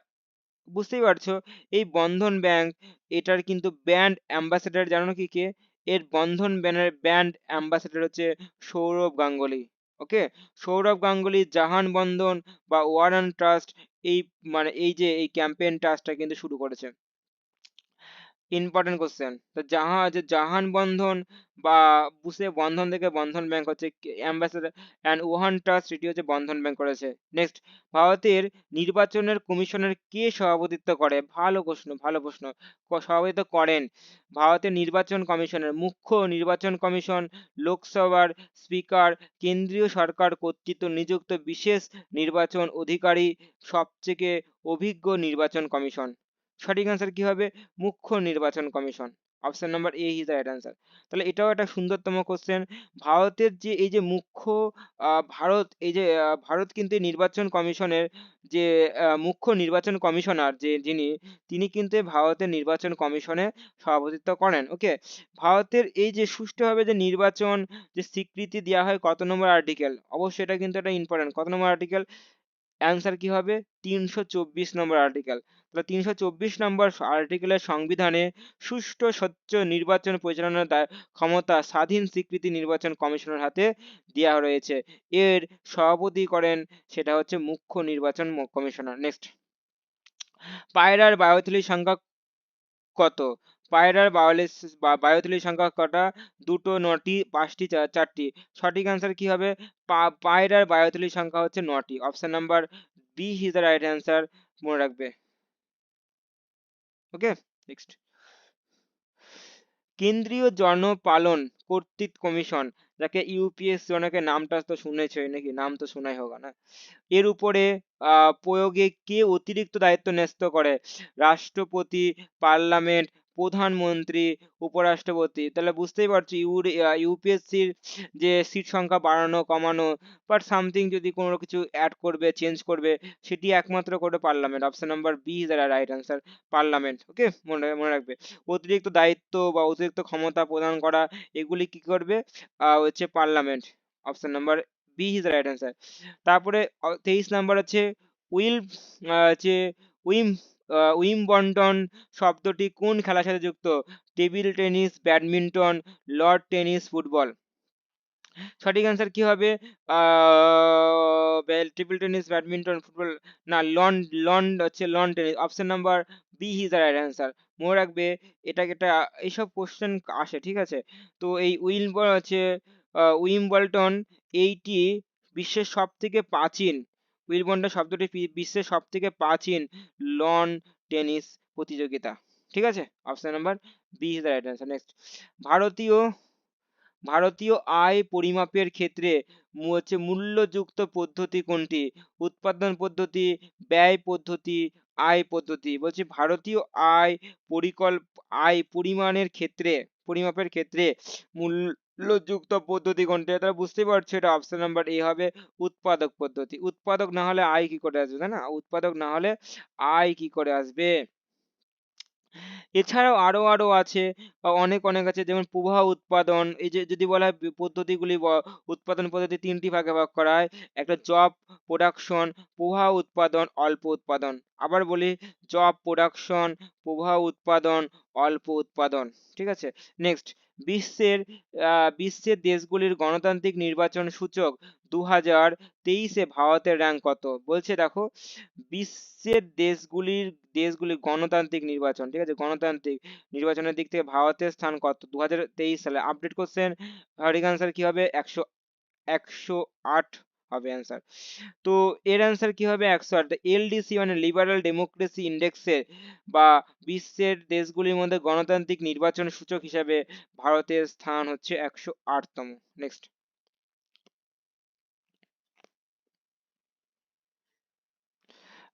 বুঝতেই পারছো, এই বন্ধন ব্যাংক, এটার কিন্তু ব্র্যান্ড অ্যাম্বাসেডর জানো কি কে? এর বন্ধন ব্যানের ব্র্যান্ড অ্যাম্বাসেডর হচ্ছে সৌরভ গাঙ্গুলি। ওকে, সৌরভ গাঙ্গুলি জাহান বন্ধন বা ওয়ারান ট্রাস্ট, এই মানে এই যে এই ক্যাম্পেইন ট্রাস্টটা কিন্তু শুরু করেছে। Important question. তো জাহান বন্ধন বা বুসে বন্ধন থেকে বন্ধন ব্যাংক হচ্ছে অ্যাম্বাসেডর, অ্যান্ড ওহান ট্রাস্ট এটি হচ্ছে বন্ধন ব্যাংক করেছে। নেক্সট, ভারতের নির্বাচনের কমিশনের কে সভাপতিত্ব করে? ভালো প্রশ্ন, ভালো প্রশ্ন। সভাপতিত্ব করেন ভারতের নির্বাচন কমিশনের মুখ্য নির্বাচন কমিশন, লোকসভার স্পিকার, কেন্দ্রীয় সরকার কর্তৃক নিযুক্ত বিশেষ নির্বাচন অধিকারী, সবথেকে অভিজ্ঞ নির্বাচন কমিশন। সঠিক অ্যান্সার কি হবে? মুখ্য নির্বাচন commission. Option number A is the right answer. তাহলে এটাও একটা সুন্দরতম কোশ্চেন। ভারতের যে এই যে মুখ্য ভারত কিন্তু এই নির্বাচন কমিশনের যে মুখ্য নির্বাচন কমিশনার যিনি, তিনি কিন্তু এই ভারতের নির্বাচন কমিশনে সভাপতিত্ব করেন। ওকে, ভারতের এই যে সুষ্ঠুভাবে যে নির্বাচন যে স্বীকৃতি দেওয়া হয় কত নম্বর আর্টিকেল? অবশ্যই এটা কিন্তু একটা ইম্পর্টেন্ট। কত নম্বর আর্টিকেল? অ্যান্সার কি হবে 324 নম্বর আর্টিকেল। তাহলে 324 নম্বর আর্টিকেলের সংবিধানে সুষ্ঠু স্বচ্ছ নির্বাচন পরিচালনার ক্ষমতা স্বাধীন স্বীকৃতি নির্বাচন কমিশনের হাতে দেওয়া রয়েছে। এর সভাপতি করেন সেটা হচ্ছে মুখ্য নির্বাচন কমিশনার। নেক্সট, পায়রার বায়োথলির সংখ্যা কত? পায়রার বায়োথলির সংখ্যা কটা? দুটো, নটি, পাঁচটি, চারটি। সঠিক অ্যান্সার কি হবে? পায়রার বায়োথলির সংখ্যা হচ্ছে নটি। Option number B is the right answer, মনে রাখবে। ওকে, নেক্সট, কেন্দ্রীয় জনপালন কর্তৃত্ব কমিশন, যাকে ইউপিএসসি, অনেকে নামটা তো শুনেছই নাকি, নাম তো শোনাই হোক না, এর উপরে প্রয়োগে কে অতিরিক্ত দায়িত্ব ন্যস্ত করে? রাষ্ট্রপতি, পার্লামেন্ট, প্রধানমন্ত্রী, উপরাষ্ট্রপতি। তাহলে বুঝতেই পারছি ইউপিএসসির যে সিট সংখ্যা বাড়ানো কমানো বাট সামথিং যদি কোনো কিছু অ্যাড করবে, চেঞ্জ করবে, সেটি একমাত্র করবে parliament. Option number B is the right answer, parliament. Okay, মনে রাখবে। অতিরিক্ত দায়িত্ব বা অতিরিক্ত ক্ষমতা প্রদান করা, এগুলি কি করবে? হচ্ছে parliament. Option number B is the right answer. তারপরে 23 নাম্বার আছে উইল হচ্ছে উইম উইম্বলডন শব্দটি কোন খেলার সাথে যুক্ত? Table tennis, badminton, lord tennis, football. সঠিক অ্যান্সার কি হবে? টেবিল টেনিস, ব্যাডমিন্টন, ফুটবল, না, লন লন হচ্ছে lawn tennis. Option number B is the right answer, মনে রাখবে। এটা এইসব কোশ্চেন আসে, ঠিক আছে? তো এই উইম্বলটন এইটি বিশ্বের সব থেকে প্রাচীন, উইম্বলটন শব্দটি বিশ্বের সব থেকে প্রাচীন লন টেনিস প্রতিযোগিতা। ঠিক আছে, option number B is the right answer. Next, ভারতীয় ভারতীয় আয় পরিমাপের ক্ষেত্রে হচ্ছে মূল্যযুক্ত পদ্ধতি কোনটি? উৎপাদন পদ্ধতি, ব্যয় পদ্ধতি, আয় পদ্ধতি। বলছি ভারতীয় আয় আয় পরিমাণের ক্ষেত্রে, পরিমাপের ক্ষেত্রে মূল্যযুক্ত পদ্ধতি কোনটি? তাহলে বুঝতেই পারছো এটা অপশন নাম্বার এ হবে, উৎপাদক পদ্ধতি। উৎপাদক না হলে আয় কি করে আসবে, তাই না? উৎপাদক না হলে আয় কি করে আসবে? এছাড়াও আরো আছে, অনেক আছে, যেমন প্রবাহ উৎপাদন। এই যে যদি বলা হয় পদ্ধতিগুলি, উৎপাদন পদ্ধতি তিনটি ভাগে ভাগ করা হয়। একটা জব প্রোডাকশন, প্রবাহ উৎপাদন, অল্প উৎপাদন। আবার বলি, জব প্রোডাকশন, প্রবাহ উৎপাদন, অল্প উৎপাদন। ঠিক আছে, নেক্সট, বিশ্বের দেশগুলির গণতান্ত্রিক নির্বাচন সূচক 2023-এ ভারতের র্যাঙ্ক কত? বলছে দেখো, বিশ্বের দেশগুলির গণতান্ত্রিক নির্বাচন, ঠিক আছে, গণতান্ত্রিক নির্বাচনের দিক থেকে ভারতের স্থান কত 2023 সালে? Update question. সঠিক অ্যান্সার কি হবে? 108 হবে অ্যান্সার। তো এর অ্যান্সার কি হবে? 108। এলডিসি মানে লিবারাল ডেমোক্রেসি ইন্ডেক্সের বা বিশ্বের দেশগুলির মধ্যে গণতান্ত্রিক নির্বাচন সূচক হিসাবে ভারতের স্থান হচ্ছে 108তম। নেক্সট,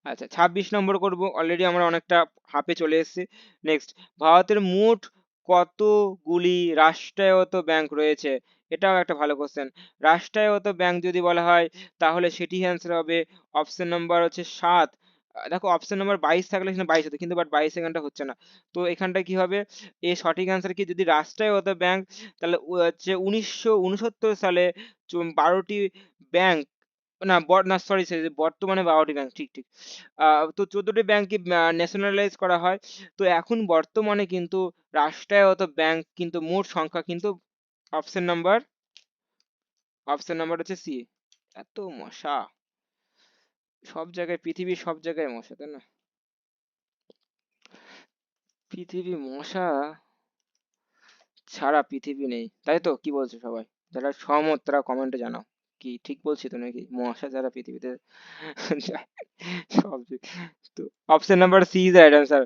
আচ্ছা 26 নম্বর করব, অলরেডি আমরা অনেকটা হাফে চলে এসেছি। নেক্সট, ভারতের মোট কতগুলি রাষ্ট্রায়ত্ত ব্যাংক রয়েছে? এটাও একটা ভালো কোশ্চেন। রাষ্ট্রায়ত্ত ব্যাংক যদি বলা হয় তাহলে সেটি অ্যান্সার হবে অপশন নাম্বার হচ্ছে 7। দেখো অপশন নাম্বার 22 থাকলে সেখানে 22 হতো, কিন্তু বাট 22 এখানটা হচ্ছে না। তো এখানটা কি হবে? এর সঠিক অ্যান্সার কি, যদি রাষ্ট্রায়ত্ত ব্যাংক, তাহলে হচ্ছে 1969 সালে 12টি ব্যাংক, না সরি, বর্তমানে 12টি ব্যাংক, ঠিক ঠিক। তো 14টি ব্যাংককে ন্যাশনালাইজ করা হয়। তো এখন বর্তমানে কিন্তু রাষ্ট্রায়ত্ত ব্যাংক কিন্তু মোট সংখ্যা কিন্তু অপশন নাম্বার হচ্ছে সি। এত মশা সব জায়গায়, পৃথিবীর সব জায়গায় মশা, তাই না? পৃথিবী মশা ছাড়া পৃথিবী নেই, তাই তো? কি বলছো সবাই? যারা সহমত তারা কমেন্টে জানাও। কি ঠিক বলছি তো নাকি? মশা যারা পৃথিবীতে সব তো option number C is right answer,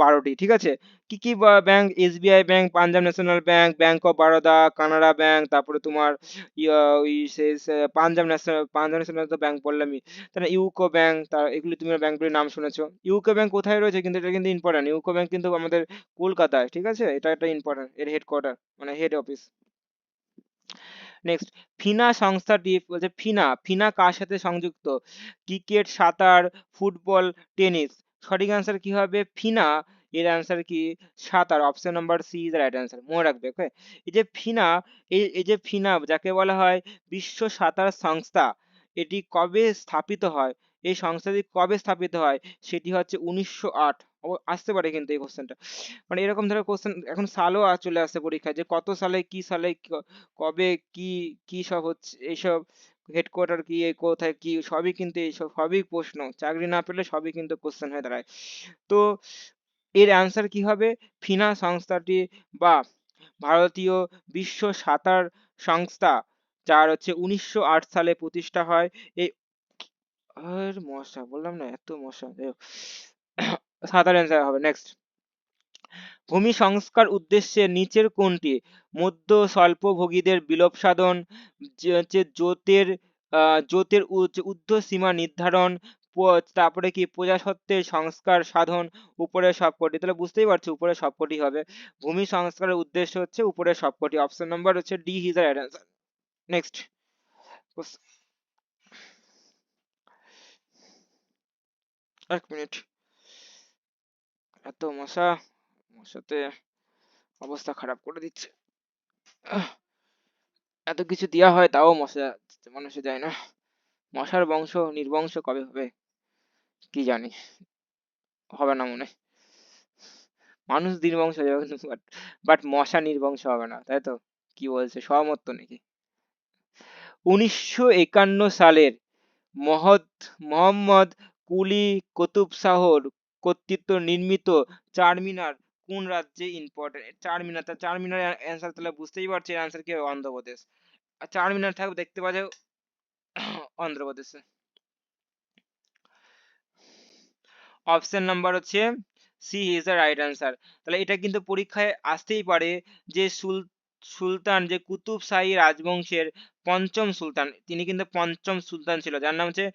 12টি। ঠিক আছে, কি কি bank? SBI bank, Punjab national bank, bank of Baroda, Canara bank, তারপরে তোমার ওই শেষ পাঞ্জাব ন্যাশনাল তো ব্যাংক বললামই, তাহলে ইউকো ব্যাংক। এগুলি তুমি ব্যাংকগুলির নাম শুনেছো। ইউকো ব্যাংক কোথায় রয়েছে কিন্তু, এটা কিন্তু ইম্পর্টেন্ট। ইউকো ব্যাংক কিন্তু আমাদের কলকাতায়, ঠিক আছে, এটা একটা ইম্পর্টেন্ট, এর হেডকোয়ার্টার মানে হেড অফিস। নেক্সট, ফিনা সংস্থাটি বলছে, ফিনা কার সাথে সংযুক্ত? ক্রিকেট, সাঁতার, ফুটবল, টেনিস। সঠিক অ্যান্সার কি হবে? ফিনা, এর অ্যান্সার কি? সাঁতার। Option number C is right answer, মনে রাখবে। ওকে, এই যে ফিনা, এই যে ফিনা যাকে বলা হয় বিশ্ব সাঁতার সংস্থা, এটি কবে স্থাপিত হয়, এই সংস্থাটি কবে স্থাপিত হয়, সেটি হচ্ছে 1908। আসতে পারে কিন্তু এই কোশ্চেনটা, মানে এরকম ধরনের কোশ্চেন এখন সালও চলে আসছে পরীক্ষায়, যে কত সালে কি সালে কবে কি কি সব হচ্ছে এইসব, হেডকোয়ার্টার কি, কোথায় কি, সবই কিন্তু এইসব সবই প্রশ্ন, চাকরি না পেলে সবই কিন্তু কোশ্চেন হয়ে দাঁড়ায়। তো এর অ্যান্সার কি হবে? ফিনা সংস্থাটি বা ভারতীয় বিশ্ব সাঁতার সংস্থা, যার হচ্ছে 1908 সালে প্রতিষ্ঠা হয়। এই আর মশা বললাম না, এত মশা, যাই হোক। সাঁতার অ্যান্সার হবে। নেক্সট, ভূমি সংস্কার উদ্দেশ্যে নিচের কোনটি? মধ্য স্বল্পভোগীদের বিলোপ সাধন, যে জোতের জোতের ঊর্ধ্ব সীমা নির্ধারণ, তারপরে কি প্রজাস্বত্বের সংস্কার সাধন, উপরের সবকটি। তাহলে বুঝতেই পারছো উপরের সবকটি হবে। ভূমি সংস্কারের উদ্দেশ্য হচ্ছে উপরের সবকটি। অপশন নাম্বার হচ্ছে D is the right answer. Next, এক মিনিট, এত মশা, মশাতে অবস্থা খারাপ করে দিচ্ছে। আহ, এত কিছু দেওয়া হয় তাও মশা মানুষে যায় না। মশার বংশ নির্বংশ কবে হবে কি জানি, হবে না মনে হয়। মানুষ নির্বংশ হয়ে যাবে কিন্তু, বাট মশা নির্বংশ হবে না, তাই তো? কি বলছে, সহমত তো নাকি? 1951 সালের মোহাম্মদ কুলি কুতুব শাহর কর্তৃত্ব নির্মিত চারমিনার কোন রাজ্যে? ইম্পর্টেন্ট চারমিনার, তা চারমিনার অ্যান্সার তাহলে বুঝতেই পারছি, অ্যান্সার কি হবে? অন্ধ্রপ্রদেশ। আর চারমিনার থাকবে দেখতে পাওয়া যায় অন্ধ্রপ্রদেশে। অপশন নাম্বার হচ্ছে C is the right answer. তাহলে এটা কিন্তু পরীক্ষায় আসতেই পারে, যে সুলতান, যে কুতুব শাহী রাজবংশের পঞ্চম সুলতান, তিনি কিন্তু পঞ্চম সুলতান ছিল, যার নাম হচ্ছে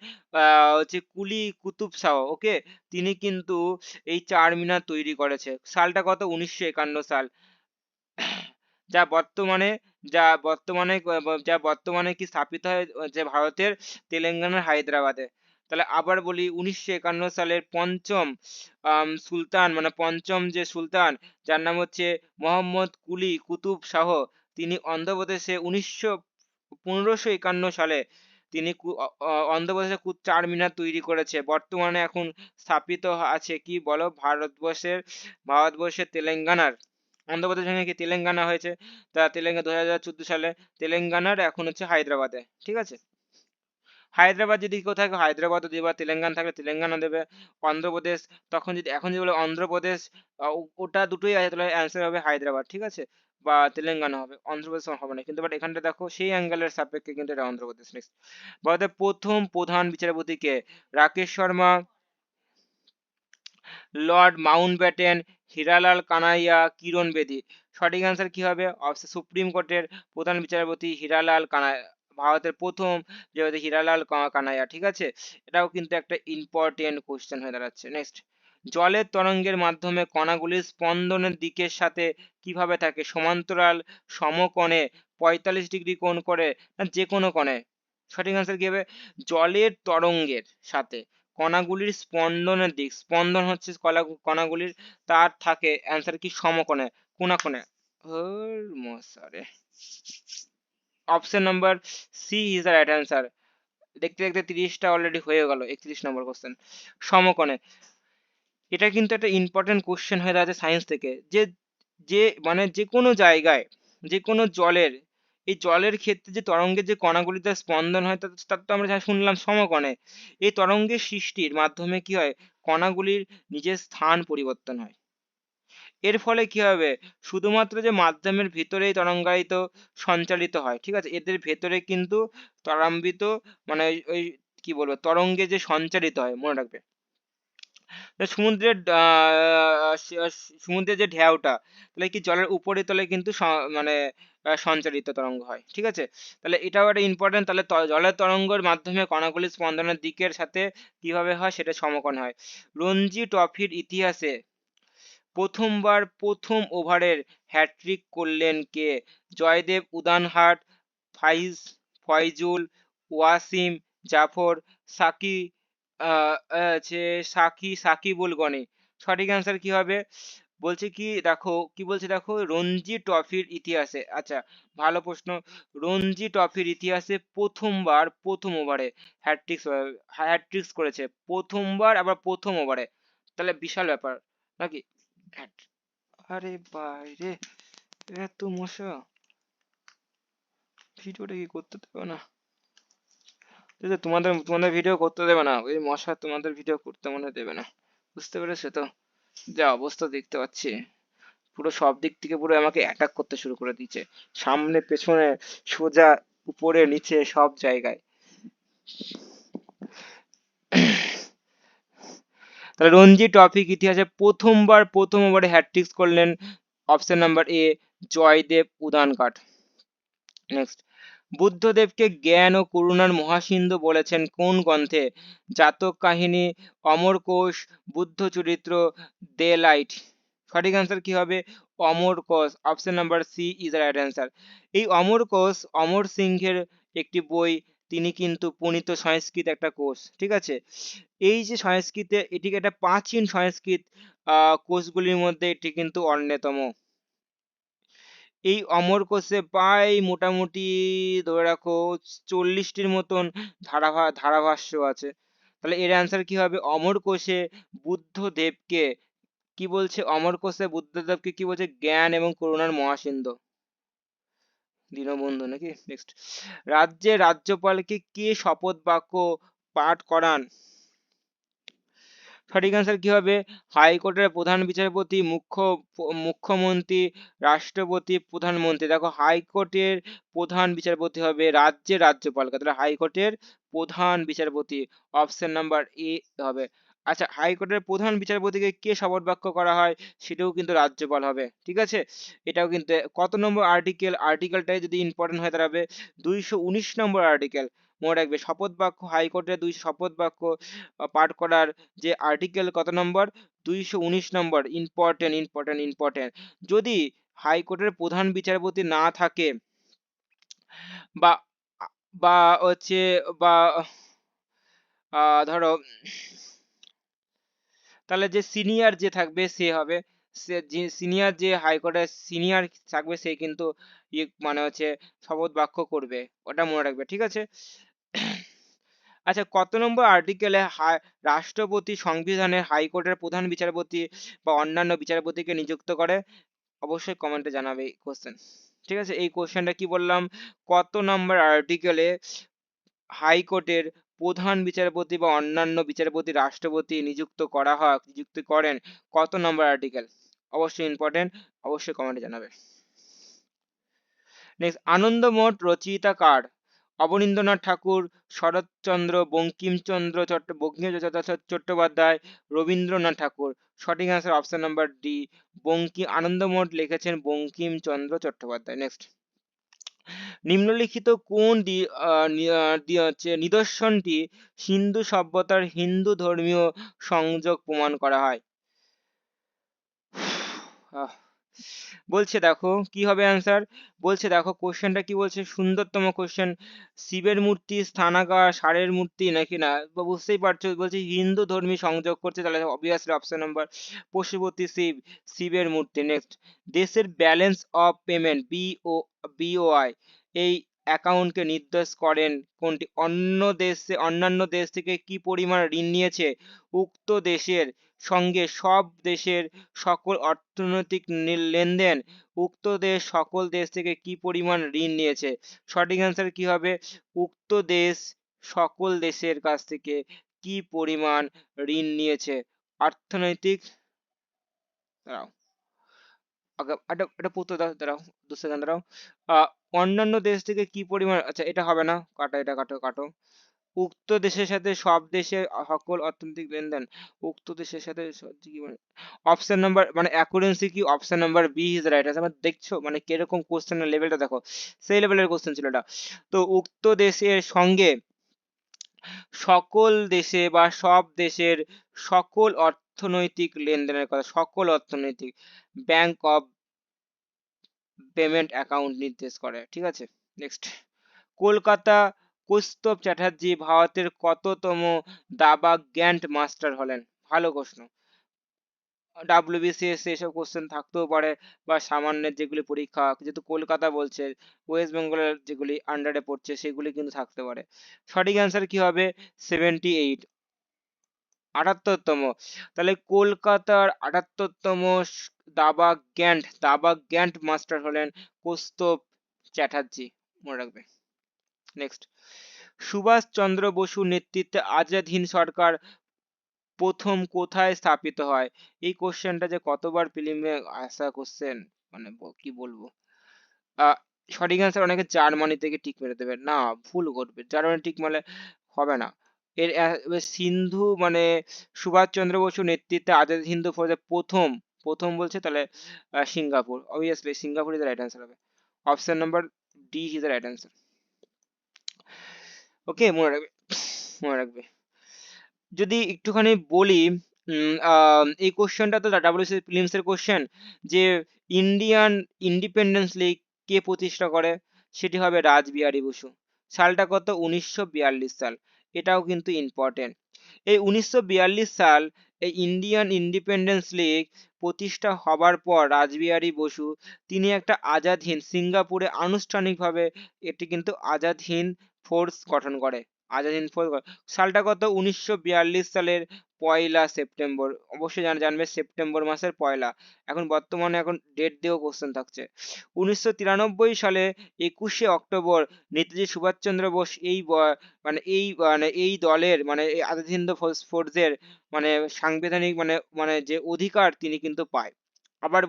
হচ্ছে কুলি কুতুব শাহ। ওকে, তিনি কিন্তু এই চারমিনার তৈরি করেছে। সালটা কত? 1951 সাল। যা বর্তমানে যা বর্তমানে কি স্থাপিত হয় যে ভারতের তেলেঙ্গানার হায়দ্রাবাদে। তাহলে আবার বলি, 1951 সালের পঞ্চম সুলতান, মানে পঞ্চম যে সুলতান, যার নাম হচ্ছে মোহাম্মদ কুলি কুতুব শাহ, তিনি অন্ধ্রপ্রদেশে 1551 সালে তিনি অন্ধ্রপ্রদেশে চারমিনার তৈরি করেছে। বর্তমানে এখন স্থাপিত আছে কি বলো? ভারতবর্ষের তেলেঙ্গানার, অন্ধ্রপ্রদেশ ভেঙে কি তেলেঙ্গানা হয়েছে, তা তেলেঙ্গানা 2014 সালে তেলেঙ্গানার এখন হচ্ছে হায়দ্রাবাদে। ঠিক আছে, হায়দ্রাবাদ যদি কেউ থাকে হায়দ্রাবাদও দেবে, বা তেলেঙ্গানা থাকলে তেলেঙ্গানা দেবে। অন্ধ্রপ্রদেশ, তখন যদি এখন যদি বলে অন্ধ্রপ্রদেশ, ওটা দুটোই আছে, তাহলে অ্যান্সার হবে হায়দ্রাবাদ। ঠিক আছে, বা তেলেঙ্গানা হবে, অন্ধ্রপ্রদেশ হবে না কিন্তু। বাট এখানটা দেখো সেই অ্যাঙ্গেলের সাপেক্ষে কিন্তু এটা অন্ধ্রপ্রদেশ। নেক্সট, ভারতের প্রথম প্রধান বিচারপতি কে? রাকেশ শর্মা, লর্ড মাউন্টব্যাটেন, হীরালাল কানাইয়া, কিরণ বেদি। সঠিক অ্যান্সার কি হবে? সুপ্রিম কোর্টের প্রধান বিচারপতি হীরালাল কানাইয়া, ভারতের প্রথম যে হীরালাল কানাইয়া। ঠিক আছে, এটাও কিন্তু একটা ইম্পর্টেন্ট কোশ্চেন হয়ে দাঁড়াচ্ছে। নেক্সট, জলের তরঙ্গের মাধ্যমে কণাগুলির স্পন্দনের দিকের সাথে কিভাবে থাকে? সমান্তরাল, সমকোণে, 45 ডিগ্রি কোণ করে, না যে কোনো কোণে? সঠিক অ্যান্সার কি হবে? জলের তরঙ্গের সাথে কণাগুলির স্পন্দনের দিক, স্পন্দন হচ্ছে কণাগুলির, তার থাকে অ্যান্সার কি? সমকোণে, কোণাকোণে। মশারে, option number C is the right answer. দেখতে দেখতে 30টা অলরেডি হয়ে গেল, 31 নম্বর কোশ্চেন, সমকোণে। এটা কিন্তু একটা ইম্পর্টেন্ট কোশ্চেন হয়ে দাঁড়াচ্ছে সায়েন্স থেকে, যে যে মানে যে কোনো জায়গায়, যে কোনো জলের, এই জলের ক্ষেত্রে যে তরঙ্গের যে কণাগুলিতে স্পন্দন হয়, তার তো আমরা যা শুনলাম সমকোণে। এই তরঙ্গের সৃষ্টির মাধ্যমে কি হয়? কণাগুলির নিজের স্থান পরিবর্তন হয়। এর ফলে কি হবে? শুধুমাত্র যে মাধ্যমের ভিতরেই তরঙ্গায়িত সঞ্চালিত হয়, ঠিক আছে, এদের ভেতরে কিন্তু ত্বরান্বিত, মানে ওই কি বলবো, তরঙ্গে যে সঞ্চারিত হয়, মনে রাখবে। সমুদ্রের সমুদ্রের যে ঢেউটা, তাহলে কি জলের উপরে তলে কিন্তু মানে সঞ্চারিত তরঙ্গ হয়। ঠিক আছে, তাহলে এটাও একটা ইম্পর্টেন্ট। তাহলে জলের তরঙ্গের মাধ্যমে কণাগুলির স্পন্দনের দিকের সাথে কিভাবে হয়? সেটা সমকোণ হয়। রঞ্জি ট্রফির ইতিহাসে প্রথমবার প্রথম ওভারের হ্যাট্রিক করলেন কে? জয়দেব উদানহাট, ফাইজ ফয়জুল, ওয়াসিম জাফর, সাকি সাকিবুল গনি। সঠিক অ্যান্সার কি হবে? বলছে কি দেখো, কি বলছে দেখো, রঞ্জি ট্রফির ইতিহাসে, আচ্ছা ভালো প্রশ্ন, রঞ্জি ট্রফির ইতিহাসে প্রথমবার প্রথম ওভারে হ্যাটট্রিক্স হ্যাটট্রিক্স করেছে, প্রথমবার আবার প্রথম ওভারে, তাহলে বিশাল ব্যাপার নাকি? আরে বাইরে, এত মশা, ভিডিওটা কি করতে দেবে না? এই যে তোমাদের তোমাদের ভিডিও করতে দেবে না, ওই মশা তোমাদের ভিডিও করতে মনে হয় দেবে না, বুঝতে পেরেছো তো? যা অবস্থা দেখতে পাচ্ছি, পুরো সব দিক থেকে পুরো আমাকে অ্যাটাক করতে শুরু করে দিয়েছে, সামনে পেছনে সোজা উপরে নিচে সব জায়গায়। তাহলে রঞ্জি ট্রফি ইতিহাসে প্রথমবার প্রথম ওভারে হ্যাটট্রিক্স করলেন, option number A, Jaydev Unadkat. Next, বুদ্ধদেবকে জ্ঞান ও করুণার মহাসিন্ধু বলেছেন কোন গ্রন্থে? জাতক কাহিনী, অমর কোষ, বুদ্ধ চরিত্র, দে লাইট। সঠিক অ্যান্সার কি হবে? Amarakosha, option number C is the right answer. এই অমর কোষ অমর সিংহের একটি বই, তিনি কিন্তু প্রণীত সংস্কৃত একটা কোষ, ঠিক আছে? এই যে সংস্কৃতে, এটিকে একটা প্রাচীন সংস্কৃত কোষগুলির মধ্যে এটি কিন্তু অন্যতম। এই অমর কোষে প্রায় মোটামুটি ধরে রাখো 40টির মতন ধারাভাষ্য আছে। তাহলে এর অ্যান্সার কি হবে? অমর কোষে বুদ্ধদেবকে কি বলছে? অমর কোষে বুদ্ধদেবকে কি বলছে? জ্ঞান এবং করুণার মহাসিন্ধু, দীনবন্ধু নাকি? নেক্সট, রাজ্যের রাজ্যপালকে কে শপথ বাক্য পাঠ করান? সঠিক অ্যান্সার কি হবে? হাইকোর্টের প্রধান বিচারপতি, মুখ্যমন্ত্রী, রাষ্ট্রপতি, প্রধানমন্ত্রী। দেখো, হাইকোর্টের প্রধান বিচারপতি হবে রাজ্যের রাজ্যপাল, তাহলে হাইকোর্টের প্রধান বিচারপতি, অপশন নাম্বার এ হবে। আচ্ছা, হাইকোর্টের প্রধান বিচারপতিকে কে শপথ বাক্য করা হয়? সেটাও কিন্তু রাজ্যপাল হবে, ঠিক আছে? এটাও কিন্তু কত নম্বর আর্টিকেল, আর্টিকেলটাই যদি ইম্পর্টেন্ট হয়ে দাঁড়াবে 219 নম্বর আর্টিকেল। মনে রাখবে, শপথ বাক্য হাইকোর্টের শপথ বাক্য পাঠ করার যে আর্টিকেল কত নম্বর? 219 নম্বর। Important important important. যদি হাইকোর্টের প্রধান বিচারপতি না থাকে, বা বা হচ্ছে, বা ধরো, তাহলে যে সিনিয়র যে থাকবে সে হবে, সে যে সিনিয়র, যে হাইকোর্টের সিনিয়র থাকবে সে কিন্তু মানে হচ্ছে শপথ বাক্য করবে, ওটা মনে রাখবে, ঠিক আছে? আচ্ছা, কত নম্বর আর্টিকেলে রাষ্ট্রপতি সংবিধানের হাইকোর্টের প্রধান বিচারপতি বা অন্যান্য বিচারপতিকে নিযুক্ত করে? অবশ্যই কমেন্টে জানাবে এই কোশ্চেন, ঠিক আছে? এই কোশ্চেনটা কি বললাম, কত নম্বর আর্টিকেলে হাইকোর্টের প্রধান বিচারপতি বা অন্যান্য বিচারপতি রাষ্ট্রপতি নিযুক্ত করা হয়, নিযুক্ত করেন, কত নম্বর আর্টিকেল? অবশ্যই ইম্পর্টেন্ট, অবশ্যই কমেন্টে জানাবে। নেক্সট, আনন্দমঠ রচয়িতা কার? অবনীন্দ্রনাথ ঠাকুর, শরৎচন্দ্র, বঙ্কিমচন্দ্র চট্টোপাধ্যায়, রবীন্দ্রনাথ ঠাকুর। সঠিক answer option number D, Anandamath লিখেছেন বঙ্কিমচন্দ্র চট্টোপাধ্যায়। নেক্সট, নিম্নলিখিত কোন হচ্ছে নিদর্শনটি সিন্ধু সভ্যতার হিন্দু ধর্মীয় সংযোগ প্রমাণ করা হয়? আহ, বলছে দেখো কি হবে অ্যান্সার, বলছে দেখো কোশ্চেনটা কি বলছে, সুন্দরতম কোশ্চেন, শিবের মূর্তি, স্নানাগার, ষাঁড়ের মূর্তি নাকি না, বা বুঝতেই পারছো, বলছে হিন্দু ধর্মী সংযোগ করছে, তাহলে obviously option number Pashupati Shiva, শিবের মূর্তি। নেক্সট, দেশের ব্যালেন্স অফ পেমেন্ট, বিওআই, এই অ্যাকাউন্টকে নির্দেশ করেন কোনটি? অন্যান্য দেশ থেকে কি পরিমাণ ঋণ নিয়েছে উক্ত দেশের সঙ্গে সব দেশের সকল অর্থনৈতিক লেনদেন, উক্ত দেশ সকল দেশ থেকে কি পরিমাণ ঋণ নিয়েছে? সঠিক অ্যান্সার কি হবে? উক্ত দেশ সকল দেশের কাছ থেকে কি পরিমাণ ঋণ নিয়েছে অর্থনৈতিক, দাঁড়াও, এটা পড়তে দাও, দাঁড়াও 2 সেকেন্ড দাঁড়াও। অন্যান্য দেশ থেকে কি পরিমাণ, আচ্ছা এটা হবে না, কাটো, এটা কাটো কাটো। উক্ত দেশের সাথে সব দেশের সকল অর্থনৈতিক লেনদেন, উক্ত দেশের সাথে কি মানে, অপশন নাম্বার মানে অ্যাকুরেন্সি কি? Option number B is right answer. মানে দেখছো মানে কিরকম কোশ্চেনের লেভেলটা দেখো, সেই লেভেলের কোশ্চেন ছিল এটা। তো উক্ত দেশের সঙ্গে সকল দেশে বা সব দেশের সকল অর্থনৈতিক লেনদেনের কথা, সকল অর্থনৈতিক, ব্যাংক অফ পেমেন্ট অ্যাকাউন্ট নির্দেশ করে, ঠিক আছে? নেক্সট, কলকাতা কৌস্তব চ্যাটার্জি ভারতের কততম দাবা গ্র্যান্ড মাস্টার হলেন? ভালো প্রশ্ন। WBCS এসব কোশ্চেন থাকতেও পারে, বা সামান্যের যেগুলি পরীক্ষা, যেহেতু কলকাতা বলছে, ওয়েস্ট বেঙ্গলের যেগুলি আন্ডারে পড়ছে সেগুলি কিন্তু থাকতে পারে। সঠিক অ্যান্সার কি হবে? 78, 78তম। তাহলে কলকাতার 78তম দাবা গ্যান্ট মাস্টার হলেন কৌস্তভ চ্যাটার্জি, মনে রাখবে। নেক্সট, সুভাষ চন্দ্র বসুর নেতৃত্বে আজাদ হিন্দ সরকার প্রথম কোথায় স্থাপিত হয়? এই কোশ্চেনটা যে কতবার প্রিলিমে আসা কোশ্চেন, মানে কি বলবো। আহ, সঠিক অ্যান্সার অনেকে জার্মানি থেকে টিক মেরে দেবে, না ভুল করবে, জার্মানি টিক মারলে হবে না। এবার সিন্ধু মানে সুভাষচন্দ্র বসু নেতৃত্বে আজাদ হিন্দ ফৌজের প্রথম, প্রথম বলছে তাহলে Singapore, obviously Singapore is the right answer হবে। Option number D is the right answer. Okay, মনে রাখবে, মনে রাখবে। যদি একটুখানি বলি, এই কোশ্চেনটা তো ডাব্লিউবিসিএস প্রিলিমস এর কোশ্চেন, যে ইন্ডিয়ান ইন্ডিপেন্ডেন্স লীগ কে প্রতিষ্ঠা করে? সেটি হবে রাসবিহারী বসু। সালটা কত? 1942 সাল। এটাও কিন্তু ইম্পর্টেন্ট। এই 1942 সাল, এই ইন্ডিয়ান ইন্ডিপেন্ডেন্স লীগ প্রতিষ্ঠা হবার পর রাসবিহারী বসু তিনি একটা আজাদ হিন্দ, সিঙ্গাপুরে আনুষ্ঠানিকভাবে এটি কিন্তু আজাদ হিন্দ ফোর্স গঠন করে। আজাদ হিন্দ ফোর্স সালটা কত? 1942 সালের 1 সেপ্টেম্বর। অবশ্যই জানবে সেপ্টেম্বর মাসের 1। এখন বর্তমানে এখন ডেট দিয়েও কোশ্চেন থাকছে। 1993 সালে 21 অক্টোবর নেতাজি সুভাষচন্দ্র বোস এই দলের মানে এই আজাদ হিন্দ ফোর্সের মানে সাংবিধানিক মানে মানে যে অধিকার তিনি কিন্তু পায়। আবার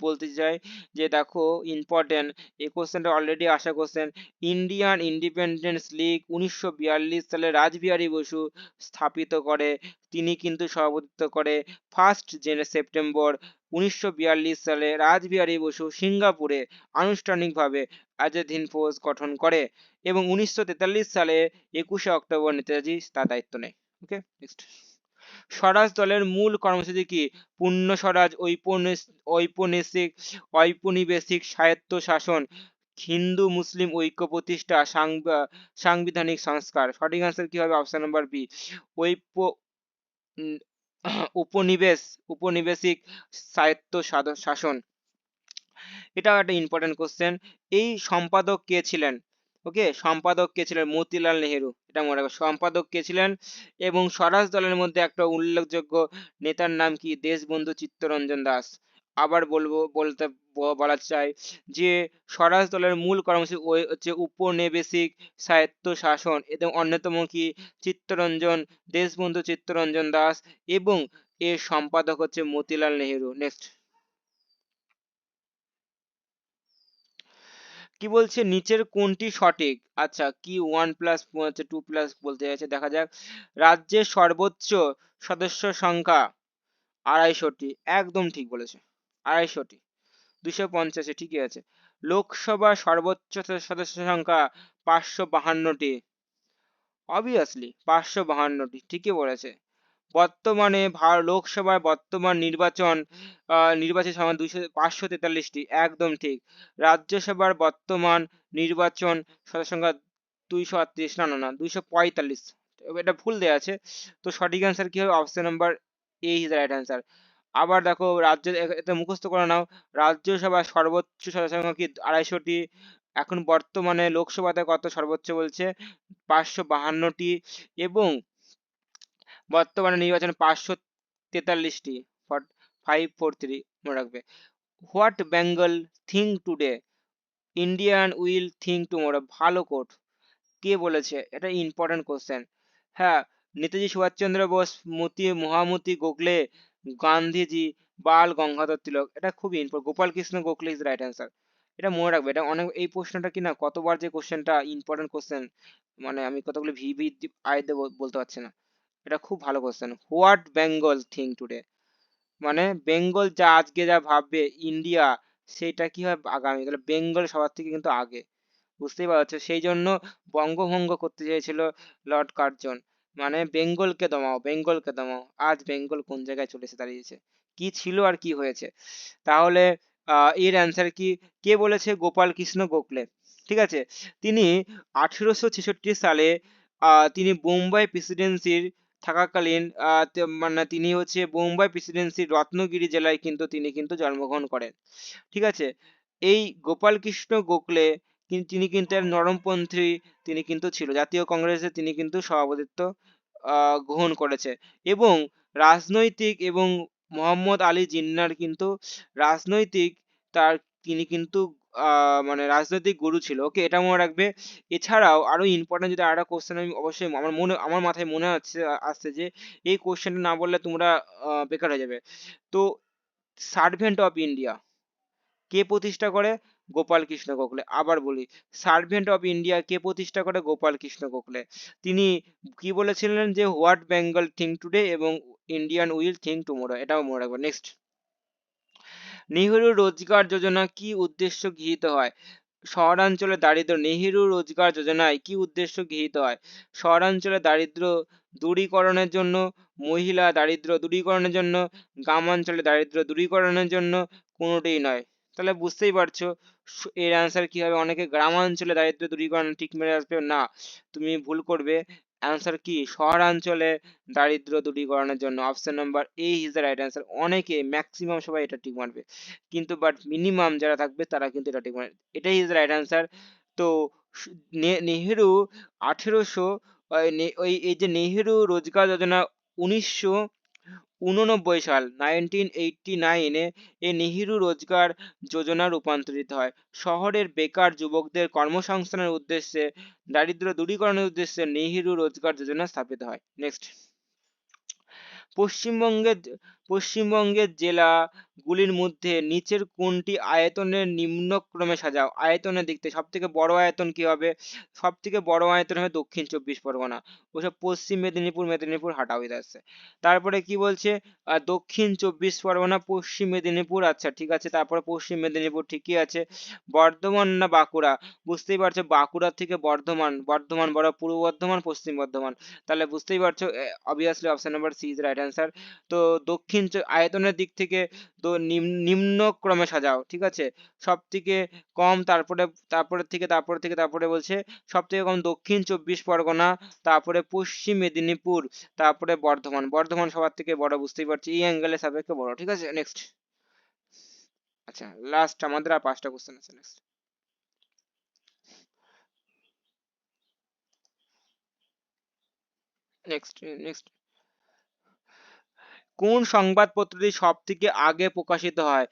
বলতে চাই যে দেখো ইম্পর্টেন্ট, এই কোশ্চেনটা অলরেডি আসা কোশ্চেন। ইন্ডিয়ান ইন্ডিপেন্ডেন্স লীগ 1942 সালে রাসবিহারী বসু স্থাপিত করে, তিনি কিন্তু সভাপতিত্ব করে। 1 সেপ্টেম্বর 1942 সালে রাসবিহারী বসু সিঙ্গাপুরে আনুষ্ঠানিকভাবে আজাদ হিন্দ ফৌজ গঠন করে, এবং 1943 সালে 21 অক্টোবর নেতাজি তার দায়িত্ব নেয়। ওকে, নেক্সট। স্বরাজ দলের মূল কর্মসূচি কি? পূর্ণ স্বরাজ, ঔপনিবেশিক ঔপনিবেশিক স্বায়ত্তশাসন, হিন্দু মুসলিম ঐক্য প্রতিষ্ঠা, সাংবিধানিক সংস্কার। সঠিক অ্যান্সার কি হবে? অপশন নাম্বার বি, ঐপ উম, উপনিবেশিক স্বায়ত্ত শাসন। এটাও একটা ইম্পর্টেন্ট কোশ্চেন। এই সম্পাদক কে ছিলেন? ওকে, সম্পাদক কে ছিলেন? মতিলাল নেহেরু, এটা মনে রাখবে। সম্পাদক কে ছিলেন? এবং স্বরাজ দলের মধ্যে একটা উল্লেখযোগ্য নেতার নাম কি? দেশবন্ধু চিত্তরঞ্জন দাস। আবার বলা চাই যে স্বরাজ দলের মূল কর্মসূচি হচ্ছে উপনিবেশিক স্বায়ত্ত শাসন, এবং অন্যতম কি? দেশবন্ধু চিত্তরঞ্জন দাস, এবং এর সম্পাদক হচ্ছে মতিলাল নেহেরু। নেক্সট, কি বলছে? নিচের কোনটি সঠিক? আচ্ছা, কি 1+2+ বলতে চাইছে, দেখা যাক। রাজ্যের সর্বোচ্চ সদস্য সংখ্যা 250টি, একদম ঠিক বলেছে, 250টি। 250, ঠিকই আছে। লোকসভা সর্বোচ্চ সদস্য সংখ্যা 552টি, অবভিয়াসলি 552টি, ঠিকই বলেছে। বর্তমানে লোকসভার বর্তমান নির্বাচিত সংখ্যা 543টি, একদম ঠিক। রাজ্যসভার বর্তমান নির্বাচন সদস্য সংখ্যা 238, না না না 245, এটা ভুল দেওয়া আছে। তো সঠিক অ্যান্সার কি হবে? Option number A is right answer. আবার দেখো এটা মুখস্থ করে নাও। রাজ্যসভার সর্বোচ্চ সদস্য সংখ্যা কি? 250টি। এখন বর্তমানে লোকসভাতে কত সর্বোচ্চ বলছে? 552টি, এবং বর্তমানে নির্বাচন 543টি, 543, মনে রাখবে। What Bengal think today, Indian will think tomorrow, ভালো কোট, কে বলেছে? এটা ইম্পর্টেন্ট কোশ্চেন। হ্যাঁ, নেতাজি সুভাষচন্দ্র বোস, মহামতি গোখলে, গান্ধীজি, বাল গঙ্গাধর তিলক। এটা খুবই important, Gopal Krishna Gokhale is right answer. এটা মনে রাখবে, এটা অনেক, এই প্রশ্নটা কি না কতবার যে কোশ্চেনটা ইম্পর্টেন্ট কোশ্চেন, মানে আমি কতগুলো আই দিয়ে বলতে পারছি না। এটা খুব ভালো question. What Bengal think today, মানে বেঙ্গল যা আজকে যা ভাববে ইন্ডিয়া, সেটা কি হয় আগামী, তাহলে বেঙ্গল সবার থেকে কিন্তু আগে, বুঝতেই পারছো। সেই জন্য বঙ্গভঙ্গ করতে চেয়েছিল লর্ড কার্জন, মানে বেঙ্গলকে দমাও, বেঙ্গলকে দমাও। আজ বেঙ্গল কোন জায়গায় চলে এসে দাঁড়িয়েছে, কি ছিল আর কি হয়েছে। তাহলে এর অ্যান্সার কি? কে বলেছে? গোপাল কৃষ্ণ গোখলে, ঠিক আছে। তিনি 1866 সালে তিনি বোম্বাই প্রেসিডেন্সির থাকাকালীন মানে তিনি হচ্ছে বোম্বাই প্রেসিডেন্সির রত্নগিরি জেলায় কিন্তু তিনি কিন্তু জন্মগ্রহণ করেন। ঠিক আছে? এই গোপালকৃষ্ণ গোখলে তিনি কিন্তু এক নরমপন্থী তিনি কিন্তু ছিল। জাতীয় কংগ্রেসে তিনি কিন্তু সভাপতিত্ব গ্রহণ করেছে এবং রাজনৈতিক এবং মোহাম্মদ আলী জিন্নাহর কিন্তু রাজনৈতিক তার তিনি কিন্তু মানে রাজনৈতিক গুরু ছিল। ওকে, এটা মনে রাখবে। এছাড়াও আরো ইম্পর্টেন্ট যদি আরেকটা কোশ্চেন আমি অবশ্যই আমার মাথায় মনে আসছে যে এই কোশ্চেনটা না বললে তোমরা বেকার হয়ে যাবে। তো সার্ভেন্ট অফ ইন্ডিয়া কে প্রতিষ্ঠা করে? গোপাল কৃষ্ণ গোখলে। আবার বলি, সার্ভেন্ট অফ ইন্ডিয়া কে প্রতিষ্ঠা করে? গোপাল কৃষ্ণ গোখলে। তিনি কি বলেছিলেন যে হোয়াট বেঙ্গল থিঙ্ক টুডে এবং ইন্ডিয়ান উইল থিঙ্ক টুমোরো, এটাও মনে রাখবো। নেক্সট, নেহেরু রোজগার যোজনা কি উদ্দেশ্য গৃহীত হয়? শহরাঞ্চলে দারিদ্র্য, নেহেরু রোজগার যোজনায় কি উদ্দেশ্য গৃহীত হয়? শহরাঞ্চলে দারিদ্র্য দূরীকরণের জন্য, মহিলা দারিদ্র্য দূরীকরণের জন্য, গ্রামাঞ্চলে দারিদ্র্য দূরীকরণের জন্য, কোনোটাই নয়। তাহলে বুঝতেই পারছো এর অ্যান্সার কি হবে। অনেকে গ্রামাঞ্চলে দারিদ্র্য দূরীকরণ ঠিক মেরে আসবে না, তুমি ভুল করবে। অ্যান্সার কি? শহরাঞ্চলে দারিদ্র্য দূরীকরণের জন্য। Option number A is the right answer. অনেকে ম্যাক্সিমাম সবাই এটা ঠিক মানবে, কিন্তু বাট মিনিমাম যারা থাকবে তারা কিন্তু এটা ঠিক মানবে। এটাই ইজ রাইট অ্যান্সার। তো নেহেরু 1800 ওই এই যে নেহেরু রোজগার যোজনা 1989 সাল 1989 এই নেহেরু রোজগার যোজনা রূপান্তরিত হয়। শহরের বেকার যুবকদের কর্মসংস্থানের উদ্দেশ্যে, দারিদ্র্য দূরীকরণের উদ্দেশ্যে নেহেরু রোজগার যোজনা স্থাপিত হয়। নেক্সট, পশ্চিমবঙ্গের পশ্চিমবঙ্গের জেলাগুলির মধ্যে নিচের কোনটি আয়তনের নিম্নক্রমে সাজাও? আয়তনের দিক থেকে সব থেকে বড় আয়তন কি হবে? সব থেকে বড় আয়তন হবে দক্ষিণ চব্বিশ পরগনা। ওসব পশ্চিম মেদিনীপুর মেদিনীপুর হাটাও আছে। তারপরে কি বলছে? দক্ষিণ চব্বিশ পরগনা, পশ্চিম মেদিনীপুর, আচ্ছা ঠিক আছে। তারপরে পশ্চিম মেদিনীপুর ঠিকই আছে। বর্ধমান না বাঁকুড়া? বুঝতেই পারছো বাঁকুড়া থেকে বর্ধমান, বর্ধমান বড়, পূর্ব বর্ধমান, পশ্চিম বর্ধমান। তাহলে বুঝতেই পারছো obviously option number C is right answer. তো আয়তনের দিক থেকে তো নিম্ন ক্রমে সাজাও, ঠিক আছে। সব থেকে কম, তারপরে তারপরে বলছে সব থেকে কম দক্ষিণ চব্বিশ পরগনা, তারপরে পশ্চিম মেদিনীপুর, তারপরে বর্ধমান। বর্ধমান সবার থেকে বড়, বুঝতেই পারছি এই অ্যাঙ্গেলের সাপেক্ষে বড়, ঠিক আছে। নেক্সট, আচ্ছা লাস্ট আমাদের আর 5টা কোশ্চেন আছে। নেক্সট, নেক্সট নেক্সট কোন সংবাদপত্রটি সব থেকে আগে প্রকাশিত হয়?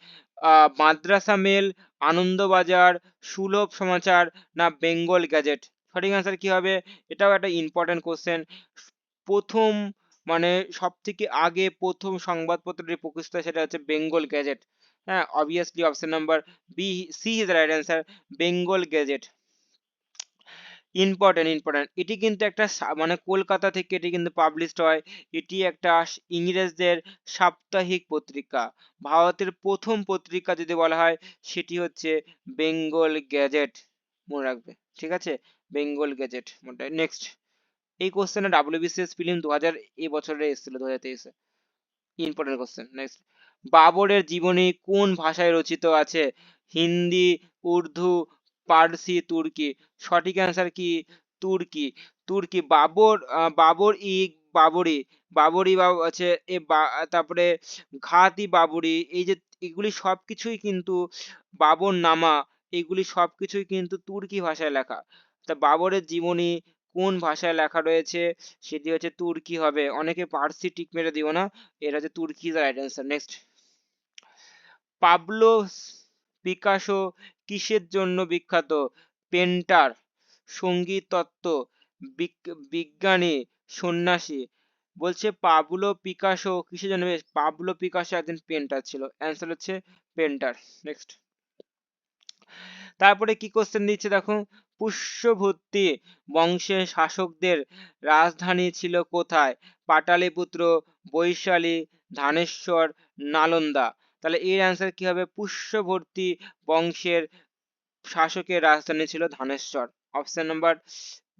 মাদ্রাসা মেল, আনন্দবাজার, সুলভ সমাচার না বেঙ্গল গ্যাজেট? সঠিক অ্যান্সার কি হবে? এটাও একটা ইম্পর্টেন্ট কোশ্চেন। প্রথম মানে সব থেকে আগে প্রথম সংবাদপত্রটি প্রকাশিত হয় সেটা হচ্ছে বেঙ্গল গ্যাজেট। হ্যাঁ, obviously option number B C is right answer, Bengal gazette. Important, এটি কিন্তু একটা মানে কলকাতা থেকে এটি কিন্তু পাবলিশড হয়। এটি একটা ইংরেজদের সাপ্তাহিক পত্রিকা। ভারতের প্রথম পত্রিকা যদি বলা হয় সেটি হচ্ছে বেঙ্গল গ্যাজেট, মনে রাখবে, ঠিক আছে। বেঙ্গল গ্যাজেট মনে। নেক্সট, এই কোশ্চেনে ডাব্লিউবিসিএস ফিল্ম 2000 এই বছরে এসেছিল, 2023-এ। Important question. নেক্সট, বাবরের জীবনী কোন ভাষায় রচিত আছে? হিন্দি, উর্দু, পার্সি, তুর্কি? সঠিক অ্যান্সার কি? তুর্কি। তুর্কি। বাবরি, বাবরি বা আছে তারপরে ঘাতি বাবরি, এই যে এগুলি সবকিছুই কিন্তু বাবর নামা, এগুলি সবকিছুই কিন্তু তুর্কি ভাষায় লেখা। তা বাবরের জীবনী কোন ভাষায় লেখা রয়েছে? সেটি হচ্ছে তুর্কি হবে। অনেকে পার্সি টিক মেরে দিও না, এটা হচ্ছে তুর্কি right answer. Next, Pablo Picasso কিসের জন্য বিখ্যাত? পেন্টার, সঙ্গীত তত্ত্ব, বিজ্ঞানী, সন্ন্যাসী? বলছে পাবলো পিকাসো কিসের জন্য? পাবলো পিকাসো একজন পেন্টার ছিল, অ্যান্সার হচ্ছে পেন্টার। নেক্সট, তারপরে কি কোশ্চেন দিচ্ছে দেখো, পুষ্যভূতি বংশের শাসকদের রাজধানী ছিল কোথায়? পাটালিপুত্র, বৈশালী, ধানেশ্বর, নালন্দা? তাহলে এর অ্যান্সার কি হবে? পুষ্যভর্তী বংশের শাসকের রাজধানী ছিল Dhaneshwar. Option number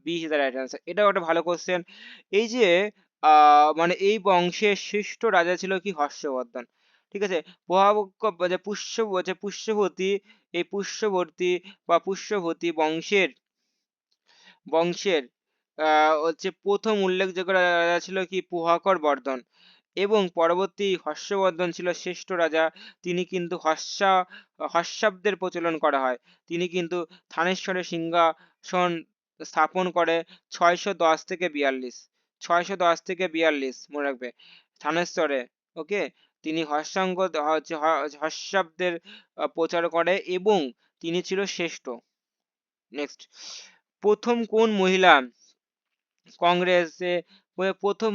B is the right answer. এটাও একটা ভালো কোশ্চেন। এই যে মানে এই বংশের শ্রেষ্ঠ রাজা ছিল কি? হর্ষবর্ধন, ঠিক আছে। পুষ্যবতী, এই পুষ্যবর্তী বা পুষ্যবতী বংশের বংশের হচ্ছে প্রথম উল্লেখযোগ্য রাজা ছিল কি প্রভাকর বর্ধন, এবং পরবর্তী হর্ষবর্ধন ছিল শ্রেষ্ঠ রাজা। তিনি কিন্তু হর্ষাব্দের প্রচলন করা হয়। তিনি কিন্তু থানেশ্বরে সিংহাসন স্থাপন করে 610 থেকে 42, 610 থেকে 42 মনে রাখবে, থানেশ্বরে। ওকে, তিনি হর্ষাব্দের প্রচার করে এবং তিনি ছিল শ্রেষ্ঠ। নেক্সট, প্রথম কোন মহিলা কংগ্রেসে প্রথম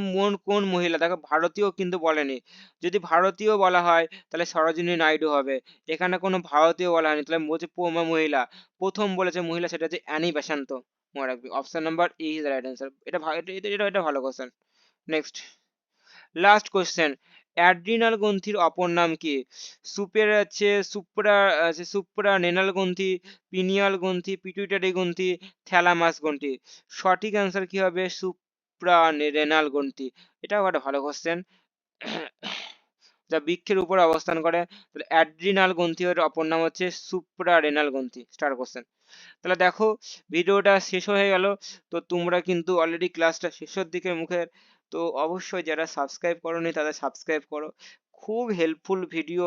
কোন মহিলা, দেখো ভারতীয় কিন্তু বলেনি। যদি ভারতীয় বলা হয় তাহলে সরোজিনী নাইডু হবে, এখানে কোনো ভারতীয় বলা হয়নি, তাহলে বলছে মহিলা। প্রথম বলেছে মহিলা, সেটা হচ্ছে অ্যানি বেসান্ত, মনে রাখবি। Option number E is right answer. এটা ভালো question. Next, last question, adrenal গ্রন্থির অপর নাম কি? সুপ্রা রেনাল গ্রন্থি, পিনিয়াল গ্রন্থি, পিটুইটারি গ্রন্থি, থ্যালামাস গ্রন্থি। সঠিক অ্যান্সার কি হবে? সুপ্রা রেনাল গ্রন্থি। এটাও একটা ভালো কোশ্চেন। যা বৃক্ষের উপর অবস্থান করে। তাহলে অ্যাড্রিনাল গ্রন্থির অপর নাম হচ্ছে সুপ্রা রেনাল গ্রন্থি। Star question. তাহলে দেখো, ভিডিওটা শেষ হয়ে গেল। তো তোমরা কিন্তু অলরেডি ক্লাসটা শেষের দিকে মুখের, তো অবশ্যই যারা সাবস্ক্রাইব করোনি তাদের সাবস্ক্রাইব করো। খুব হেল্পফুল ভিডিও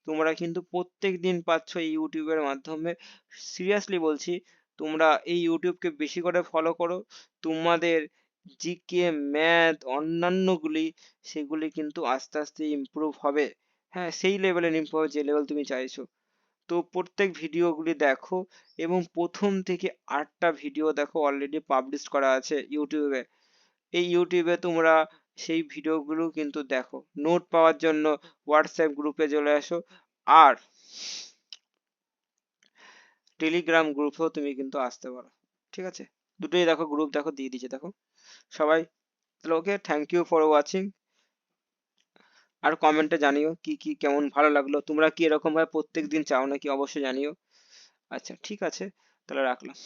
তোমরা কিন্তু প্রত্যেক দিন পাচ্ছ এই ইউটিউবের মাধ্যমে। সিরিয়াসলি বলছি, তোমরা এই ইউটিউবকে বেশি করে ফলো করো। তোমাদের জিকে, ম্যাথ, অন্যান্যগুলি, সেগুলি কিন্তু আস্তে আস্তে ইমপ্রুভ হবে। হ্যাঁ, সেই লেভেলে ইমপ্রুভ যে লেভেল তুমি চাইছো। তো প্রত্যেক ভিডিওগুলি দেখো, এবং প্রথম থেকে 8টা ভিডিও দেখো, অলরেডি পাবলিশ করা আছে ইউটিউবে। এই ইউটিউবে তোমরা সেই ভিডিওগুলো কিন্তু দেখো। নোট পাওয়ার জন্য হোয়াটসঅ্যাপ গ্রুপে চলে আসো, আর টেলিগ্রাম গ্রুপেও তুমি কিন্তু আসতে পারো। ঠিক আছে, দুটোই দেখো, গ্রুপ দেখো দিয়ে দিচ্ছে দেখো সবাই। তাহলে ওকে, থ্যাংক ইউ ফর ওয়াচিং। আর কমেন্টে জানিও কি কি কেমন ভালো লাগলো, তোমরা কি এরকম ভাবে প্রত্যেক দিন চাও নাকি, অবশ্যই জানিও। আচ্ছা, ঠিক আছে, তাহলে রাখলাম।